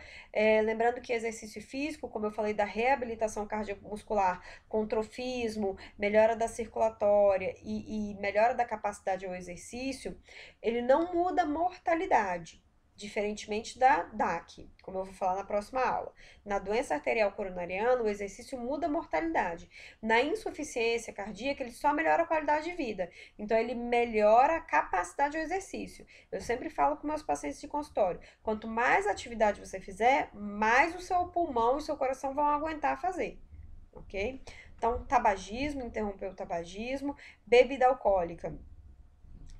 Lembrando que exercício físico, como eu falei, da reabilitação cardiomuscular, com trofismo, melhora da circulatória e melhora da capacidade ao exercício, ele não muda a mortalidade, diferentemente da DAC, como eu vou falar na próxima aula. Na doença arterial coronariana, o exercício muda a mortalidade. Na insuficiência cardíaca, ele só melhora a qualidade de vida. Então, ele melhora a capacidade ao exercício. Eu sempre falo com meus pacientes de consultório, quanto mais atividade você fizer, mais o seu pulmão e o seu coração vão aguentar fazer, ok? Então, tabagismo, interrompeu o tabagismo, bebida alcoólica.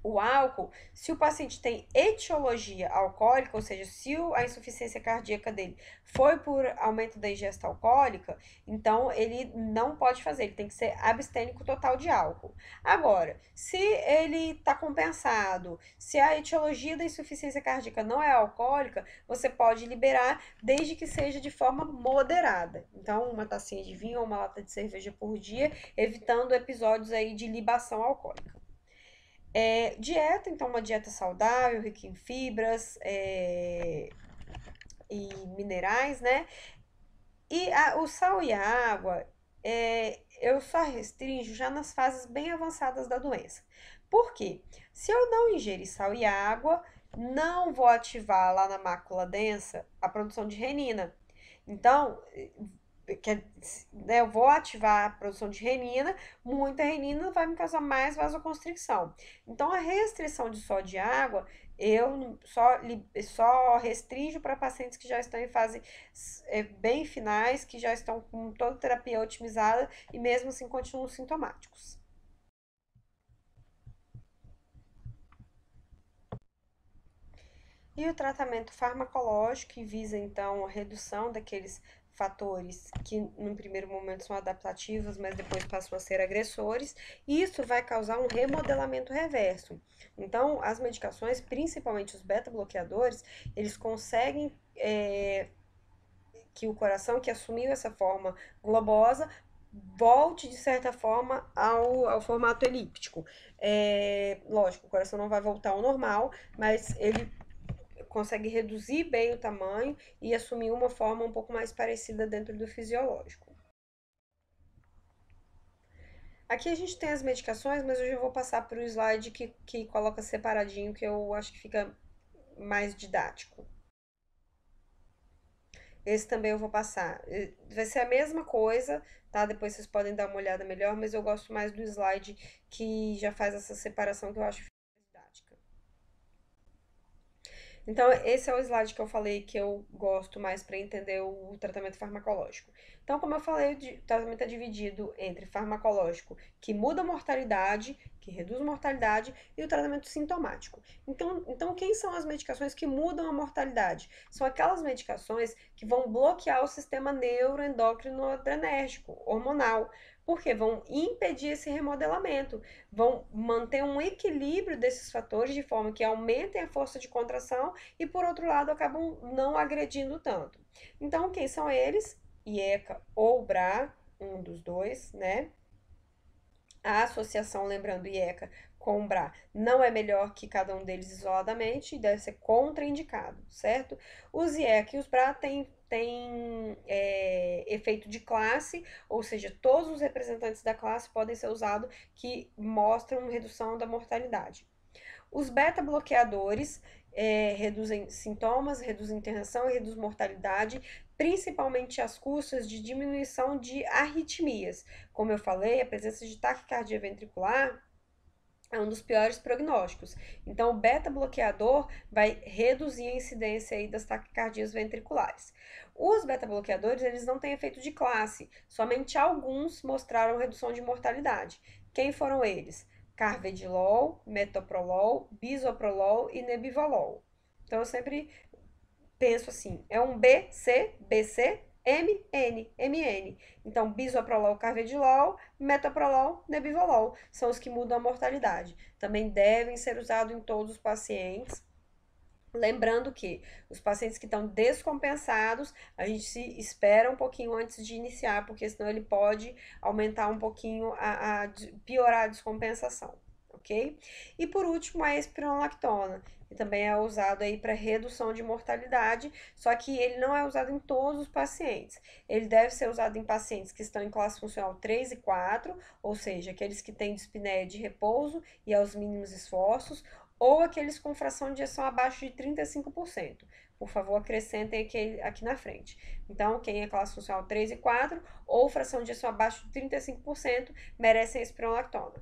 O álcool, se o paciente tem etiologia alcoólica, ou seja, se a insuficiência cardíaca dele foi por aumento da ingesta alcoólica, então ele não pode fazer, ele tem que ser abstênico total de álcool. Agora, se ele está compensado, se a etiologia da insuficiência cardíaca não é alcoólica, você pode liberar desde que seja de forma moderada. Então, uma tacinha de vinho ou uma lata de cerveja por dia, evitando episódios aí de libação alcoólica. Dieta, então uma dieta saudável, rica em fibras e minerais, né? E o sal e a água, eu só restringo já nas fases bem avançadas da doença. Por quê? Se eu não ingerir sal e água, não vou ativar lá na mácula densa a produção de renina. Então, né, eu vou ativar a produção de renina, muita renina vai me causar mais vasoconstricção. Então, a restrição de sódio e água, eu só restringo para pacientes que já estão em fase bem finais, que já estão com toda a terapia otimizada e mesmo assim continuam sintomáticos. E o tratamento farmacológico, que visa então a redução daqueles fatores que no primeiro momento são adaptativos, mas depois passam a ser agressores, e isso vai causar um remodelamento reverso. Então, as medicações, principalmente os beta-bloqueadores, eles conseguem que o coração que assumiu essa forma globosa volte de certa forma ao formato elíptico. Lógico, o coração não vai voltar ao normal, mas ele consegue reduzir bem o tamanho e assumir uma forma um pouco mais parecida dentro do fisiológico. Aqui a gente tem as medicações, mas hoje eu vou passar para o slide que coloca separadinho, que eu acho que fica mais didático. Esse também eu vou passar. Vai ser a mesma coisa, tá? Depois vocês podem dar uma olhada melhor, mas eu gosto mais do slide que já faz essa separação que eu acho didática. Então, esse é o slide que eu falei que eu gosto mais para entender o tratamento farmacológico. Então, como eu falei, o tratamento é dividido entre farmacológico, que muda a mortalidade, que reduz a mortalidade, e o tratamento sintomático. Então, quem são as medicações que mudam a mortalidade? São aquelas medicações que vão bloquear o sistema neuroendócrino adrenérgico, hormonal, porque vão impedir esse remodelamento, vão manter um equilíbrio desses fatores de forma que aumentem a força de contração e, por outro lado, acabam não agredindo tanto. Então, quem são eles? IECA ou BRA, um dos dois, né? A associação, lembrando, IECA com BRA não é melhor que cada um deles isoladamente e deve ser contraindicado, certo? Os IECA e os BRA têm efeito de classe, ou seja, todos os representantes da classe podem ser usados que mostram redução da mortalidade. Os beta-bloqueadores reduzem sintomas, reduzem internação e reduzem mortalidade, principalmente às custas de diminuição de arritmias. Como eu falei, a presença de taquicardia ventricular é um dos piores prognósticos. Então, o beta-bloqueador vai reduzir a incidência aí das taquicardias ventriculares. Os beta-bloqueadores, eles não têm efeito de classe, somente alguns mostraram redução de mortalidade. Quem foram eles? Carvedilol, metoprolol, bisoprolol e nebivolol. Então, eu sempre penso assim, é um BC, BC, MN, MN. Então, bisoprolol, carvedilol, metoprolol, nebivolol são os que mudam a mortalidade. Também devem ser usados em todos os pacientes. Lembrando que os pacientes que estão descompensados, a gente se espera um pouquinho antes de iniciar, porque senão ele pode aumentar um pouquinho, piorar a descompensação, ok? E por último, a espironolactona, que também é usado aí para redução de mortalidade, só que ele não é usado em todos os pacientes. Ele deve ser usado em pacientes que estão em classe funcional 3 e 4, ou seja, aqueles que têm dispneia de repouso e aos mínimos esforços, ou aqueles com fração de ejeção abaixo de 35%. Por favor, acrescentem aqui na frente. Então, quem é classe funcional 3 e 4 ou fração de ejeção abaixo de 35% merecem espironolactona.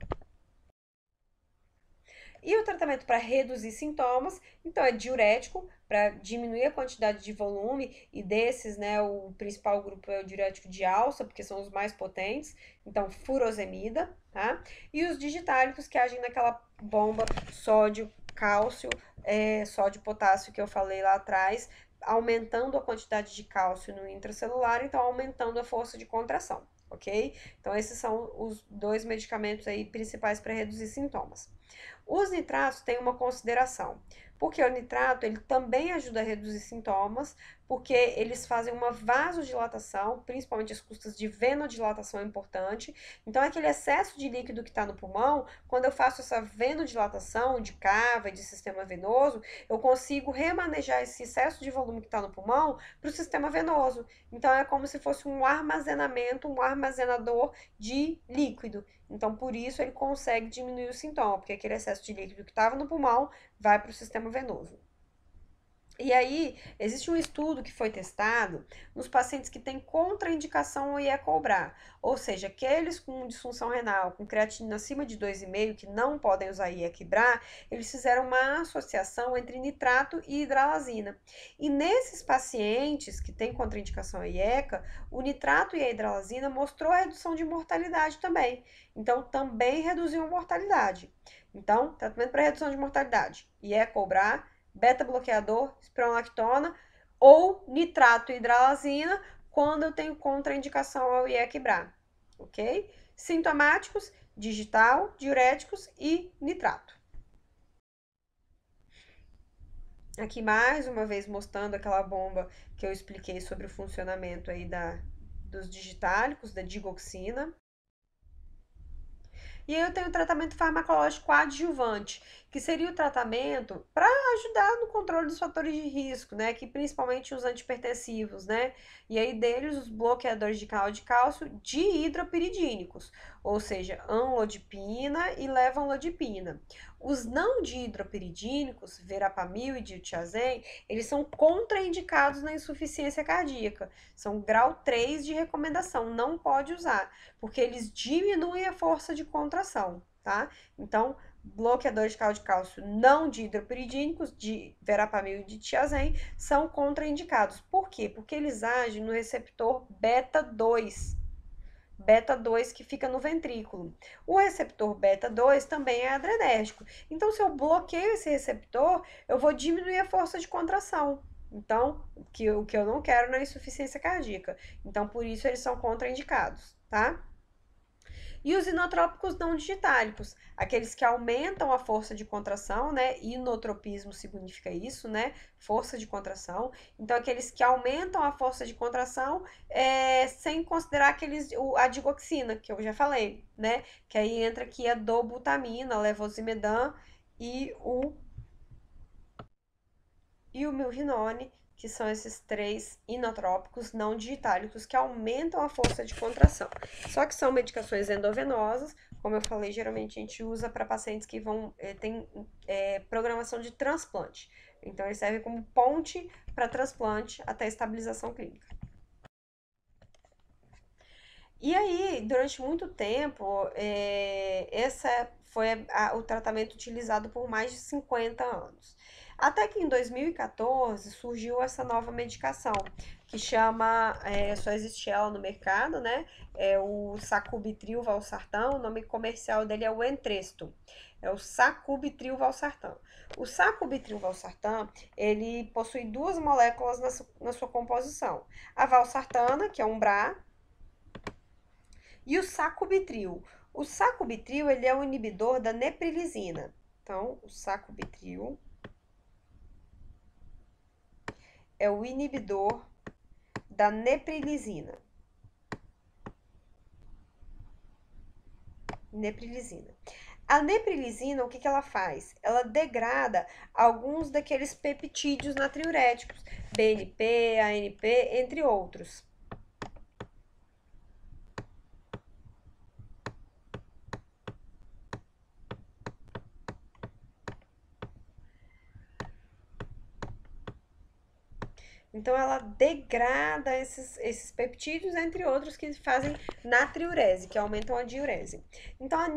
E o tratamento para reduzir sintomas, então é diurético, para diminuir a quantidade de volume, e desses, né, o principal grupo é o diurético de alça, porque são os mais potentes, então furosemida, tá? E os digitálicos que agem naquela bomba sódio, cálcio, sódio, potássio que eu falei lá atrás, aumentando a quantidade de cálcio no intracelular, então aumentando a força de contração, ok? Então esses são os dois medicamentos aí principais para reduzir sintomas. Os nitratos têm uma consideração, porque o nitrato ele também ajuda a reduzir sintomas, porque eles fazem uma vasodilatação, principalmente as custas de venodilatação é importante. Então, aquele excesso de líquido que está no pulmão, quando eu faço essa venodilatação de cava e de sistema venoso, eu consigo remanejar esse excesso de volume que está no pulmão para o sistema venoso. Então, é como se fosse um armazenamento, um armazenador de líquido. Então, por isso, ele consegue diminuir o sintoma, porque aquele excesso de líquido que estava no pulmão vai para o sistema venoso. E aí, existe um estudo que foi testado nos pacientes que têm contraindicação ao IECOBRA, ou seja, aqueles com disfunção renal, com creatinina acima de 2,5, que não podem usar IECBRA, eles fizeram uma associação entre nitrato e hidralazina. E nesses pacientes que têm contraindicação ao IECA, o nitrato e a hidralazina mostrou a redução de mortalidade também. Então, também reduziu a mortalidade. Então, tratamento para redução de mortalidade, IECOBRA, beta-bloqueador, espironolactona ou nitrato e hidralazina quando eu tenho contraindicação ao IECBRA, ok? Sintomáticos, digital, diuréticos e nitrato. Aqui mais uma vez mostrando aquela bomba que eu expliquei sobre o funcionamento aí dos digitálicos, da digoxina. E aí eu tenho o tratamento farmacológico adjuvante, que seria o tratamento para ajudar no controle dos fatores de risco, né? Que principalmente os antipertensivos, né? E aí deles os bloqueadores de canal de cálcio dihidropiridínicos, ou seja, amlodipina e levanlodipina. Os não dihidropiridínicos, verapamil e diltiazem, eles são contraindicados na insuficiência cardíaca. São grau 3 de recomendação, não pode usar, porque eles diminuem a força de contração, tá? Então, bloqueadores de canal de cálcio não dihidropiridínicos, de verapamil e de tiazem, são contraindicados. Por quê? Porque eles agem no receptor beta-2. Beta-2 que fica no ventrículo. O receptor beta-2 também é adrenérgico. Então, se eu bloqueio esse receptor, eu vou diminuir a força de contração. Então, o que eu não quero na insuficiência cardíaca. Então, por isso eles são contraindicados, tá? E os inotrópicos não digitálicos, aqueles que aumentam a força de contração, né? Inotropismo significa isso, né? Força de contração. Então, aqueles que aumentam a força de contração sem considerar a digoxina, que eu já falei, né? Que aí entra aqui a dobutamina, levosimedan e o milrinone, que são esses três inotrópicos não digitálicos que aumentam a força de contração. Só que são medicações endovenosas, como eu falei, geralmente a gente usa para pacientes que têm programação de transplante. Então, eles servem como ponte para transplante até a estabilização clínica. E aí, durante muito tempo, essa foi o tratamento utilizado por mais de 50 anos. Até que em 2014 surgiu essa nova medicação, que chama, só existe ela no mercado, né? É o sacubitril/valsartan, o nome comercial dele é o Entresto. É o sacubitril/valsartan. O sacubitril/valsartan, ele possui duas moléculas na sua composição. A valsartana, que é um BRA, e o sacubitril. O sacubitril, ele é um inibidor da neprilisina. Então, o sacubitril é o inibidor da neprilisina. A neprilisina, o que ela faz? Ela degrada alguns daqueles peptídeos natriuréticos, BNP, ANP, entre outros. Então, ela degrada esses peptídeos, entre outros, que fazem natriurese, que aumentam a diurese. Então, a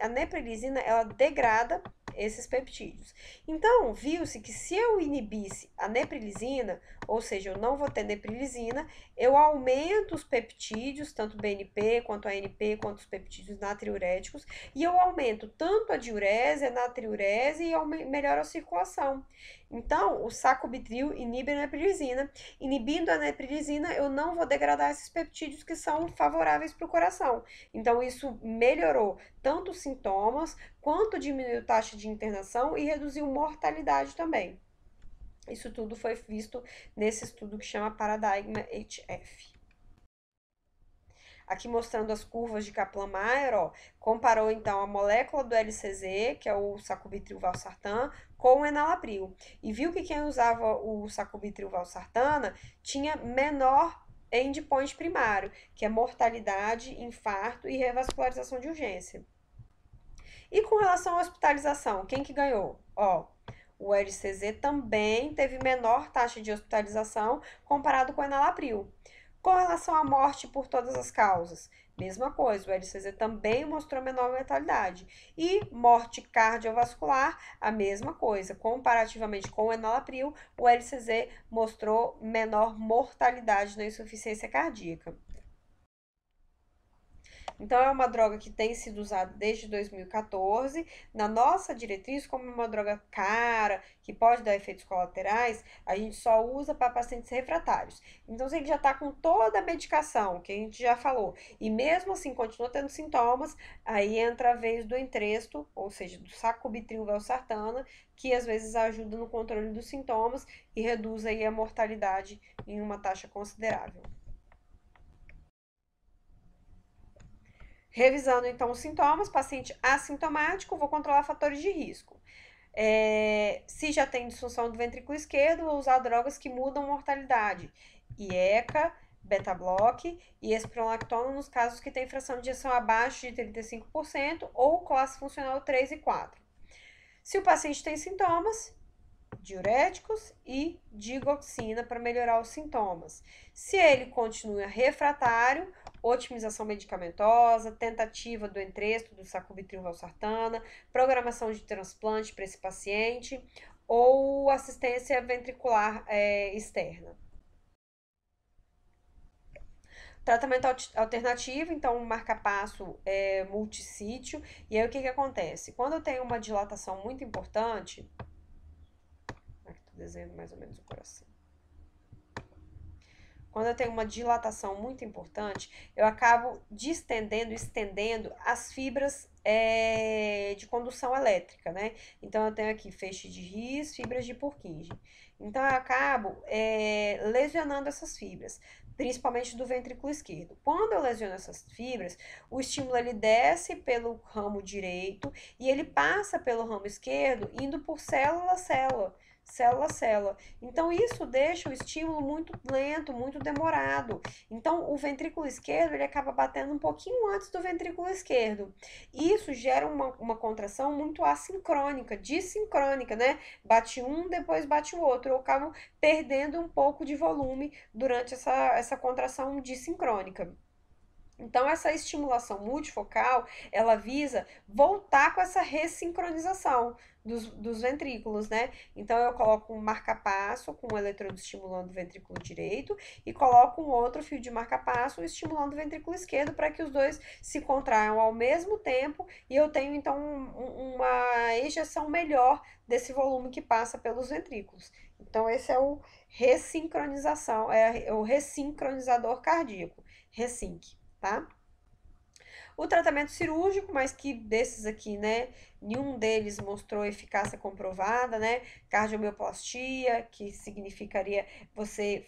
neprilisina, ela degrada esses peptídeos. Então, viu-se que se eu inibisse a neprilisina, ou seja, eu não vou ter neprilisina, eu aumento os peptídeos, tanto BNP, quanto ANP, quanto os peptídeos natriuréticos, e eu aumento tanto a diurese, a natriurese e melhoro a circulação. Então, o sacubitril inibe a neprilisina. Inibindo a neprilisina, eu não vou degradar esses peptídeos que são favoráveis para o coração. Então, isso melhorou tanto os sintomas, quanto diminuiu a taxa de internação e reduziu mortalidade também. Isso tudo foi visto nesse estudo que chama Paradigma HF. Aqui mostrando as curvas de Kaplan-Meier, ó, comparou então a molécula do LCZ, que é o sacubitril/valsartan, com o enalapril. E viu que quem usava o sacubitril/valsartana tinha menor endpoint primário, que é mortalidade, infarto e revascularização de urgência. E com relação à hospitalização, quem que ganhou? Ó, o LCZ também teve menor taxa de hospitalização comparado com o enalapril. Com relação à morte por todas as causas, mesma coisa, o LCZ também mostrou menor mortalidade. E morte cardiovascular, a mesma coisa. Comparativamente com o enalapril, o LCZ mostrou menor mortalidade na insuficiência cardíaca. Então, é uma droga que tem sido usada desde 2014. Na nossa diretriz, como uma droga cara, que pode dar efeitos colaterais, a gente só usa para pacientes refratários. Então, se ele já está com toda a medicação, que a gente já falou, e mesmo assim continua tendo sintomas, aí entra a vez do Entresto, ou seja, do sacubitril/valsartana, que às vezes ajuda no controle dos sintomas e reduz aí a mortalidade em uma taxa considerável. Revisando então os sintomas, paciente assintomático, vou controlar fatores de risco. Se já tem disfunção do ventrículo esquerdo, vou usar drogas que mudam mortalidade. IECA, beta-bloque e espronolactona nos casos que tem fração de ejeção abaixo de 35% ou classe funcional 3 e 4. Se o paciente tem sintomas, diuréticos e digoxina para melhorar os sintomas. Se ele continua refratário, otimização medicamentosa, tentativa do Entresto, do sacubitril/valsartana, programação de transplante para esse paciente ou assistência ventricular externa. Tratamento alternativo, então, marca-passo multissítio. E aí, o que acontece? Quando eu tenho uma dilatação muito importante, desenho mais ou menos o coração. Quando eu tenho uma dilatação muito importante, eu acabo estendendo as fibras de condução elétrica, né? Então, eu tenho aqui feixe de His, fibras de Purkinje. Então, eu acabo lesionando essas fibras, principalmente do ventrículo esquerdo. Quando eu lesiono essas fibras, o estímulo ele desce pelo ramo direito e ele passa pelo ramo esquerdo, indo por célula a célula. Célula a célula. Então, isso deixa o estímulo muito lento, muito demorado. Então, o ventrículo esquerdo, ele acaba batendo um pouquinho antes do ventrículo esquerdo. Isso gera uma contração muito assincrônica, dissincrônica, né? Bate um, depois bate o outro. Eu acabo perdendo um pouco de volume durante essa contração dissincrônica. Então, essa estimulação multifocal, ela visa voltar com essa ressincronização dos ventrículos, né? Então, eu coloco um marca-passo com um eletrodo estimulando o ventrículo direito e coloco um outro fio de marca-passo estimulando o ventrículo esquerdo para que os dois se contraiam ao mesmo tempo e eu tenho, então, uma ejeção melhor desse volume que passa pelos ventrículos. Então, esse é o ressincronização, é o ressincronizador cardíaco, Resync. Tá? O tratamento cirúrgico, mas que desses aqui, né, nenhum deles mostrou eficácia comprovada, né? Cardiomioplastia, que significaria você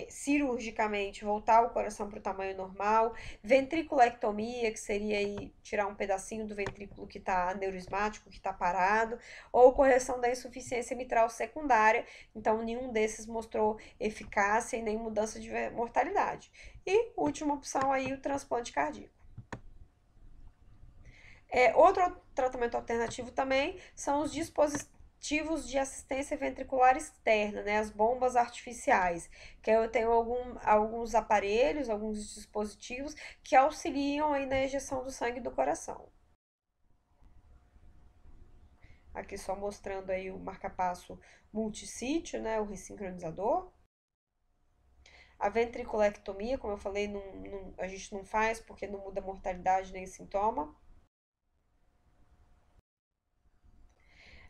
cirurgicamente voltar o coração para o tamanho normal, ventriculectomia, que seria aí tirar um pedacinho do ventrículo que está aneurismático, que está parado, ou correção da insuficiência mitral secundária. Então, nenhum desses mostrou eficácia e nem mudança de mortalidade. E última opção aí, o transplante cardíaco. Outro tratamento alternativo também são os dispositivos de assistência ventricular externa, né, as bombas artificiais, que eu tenho alguns aparelhos, alguns dispositivos que auxiliam aí na ejeção do sangue do coração. Aqui só mostrando aí o marca-passo multissítio, né, o ressincronizador. A ventriculectomia, como eu falei, a gente não faz porque não muda a mortalidade nem sintoma.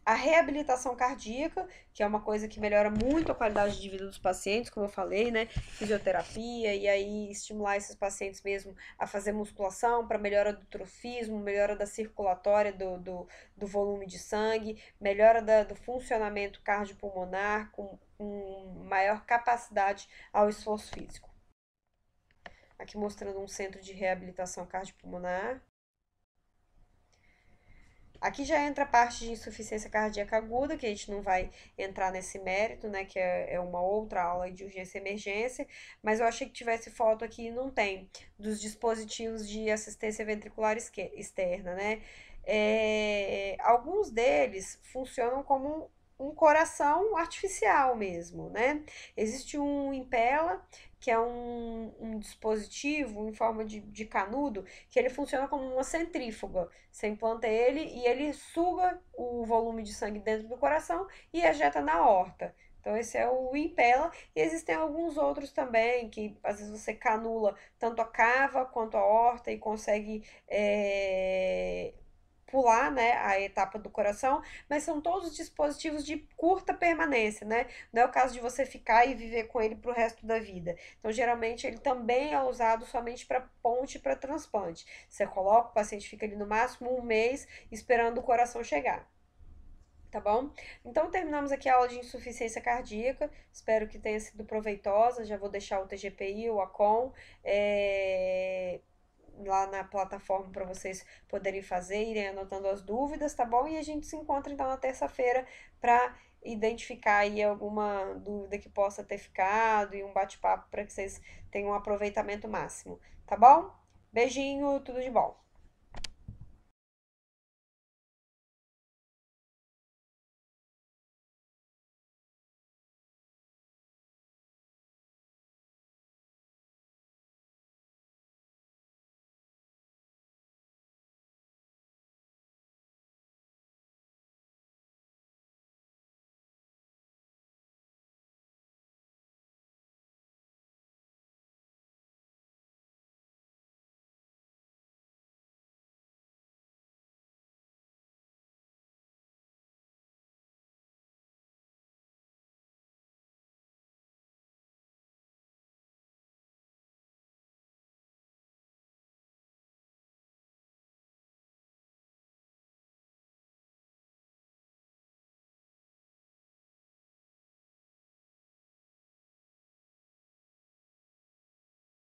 A reabilitação cardíaca, que é uma coisa que melhora muito a qualidade de vida dos pacientes, como eu falei, né? Fisioterapia, e aí estimular esses pacientes mesmo a fazer musculação para melhora do trofismo, melhora da circulatória do volume de sangue, melhora do funcionamento cardiopulmonar, com maior capacidade ao esforço físico. Aqui mostrando um centro de reabilitação cardiopulmonar. Aqui já entra a parte de insuficiência cardíaca aguda, que a gente não vai entrar nesse mérito, né? Que é uma outra aula de urgência e emergência, mas eu achei que tivesse foto aqui e não tem, dos dispositivos de assistência ventricular externa, né? Alguns deles funcionam como um coração artificial mesmo, né? Existe um Impella, que é um dispositivo em forma de canudo, que ele funciona como uma centrífuga. Você implanta ele e ele suga o volume de sangue dentro do coração e ejeta na aorta. Então, esse é o Impella. E existem alguns outros também, que às vezes você canula tanto a cava quanto a aorta e consegue pular, né, a etapa do coração, mas são todos dispositivos de curta permanência, né? Não é o caso de você ficar e viver com ele para o resto da vida. Então, geralmente, ele também é usado somente para ponte para transplante. Você coloca, o paciente fica ali no máximo um mês esperando o coração chegar. Tá bom? Então, terminamos aqui a aula de insuficiência cardíaca. Espero que tenha sido proveitosa. Já vou deixar o TGPI, o ACOM, lá na plataforma para vocês poderem fazer, irem anotando as dúvidas, tá bom? E a gente se encontra então na terça-feira para identificar aí alguma dúvida que possa ter ficado e um bate-papo para que vocês tenham um aproveitamento máximo, tá bom? Beijinho, tudo de bom.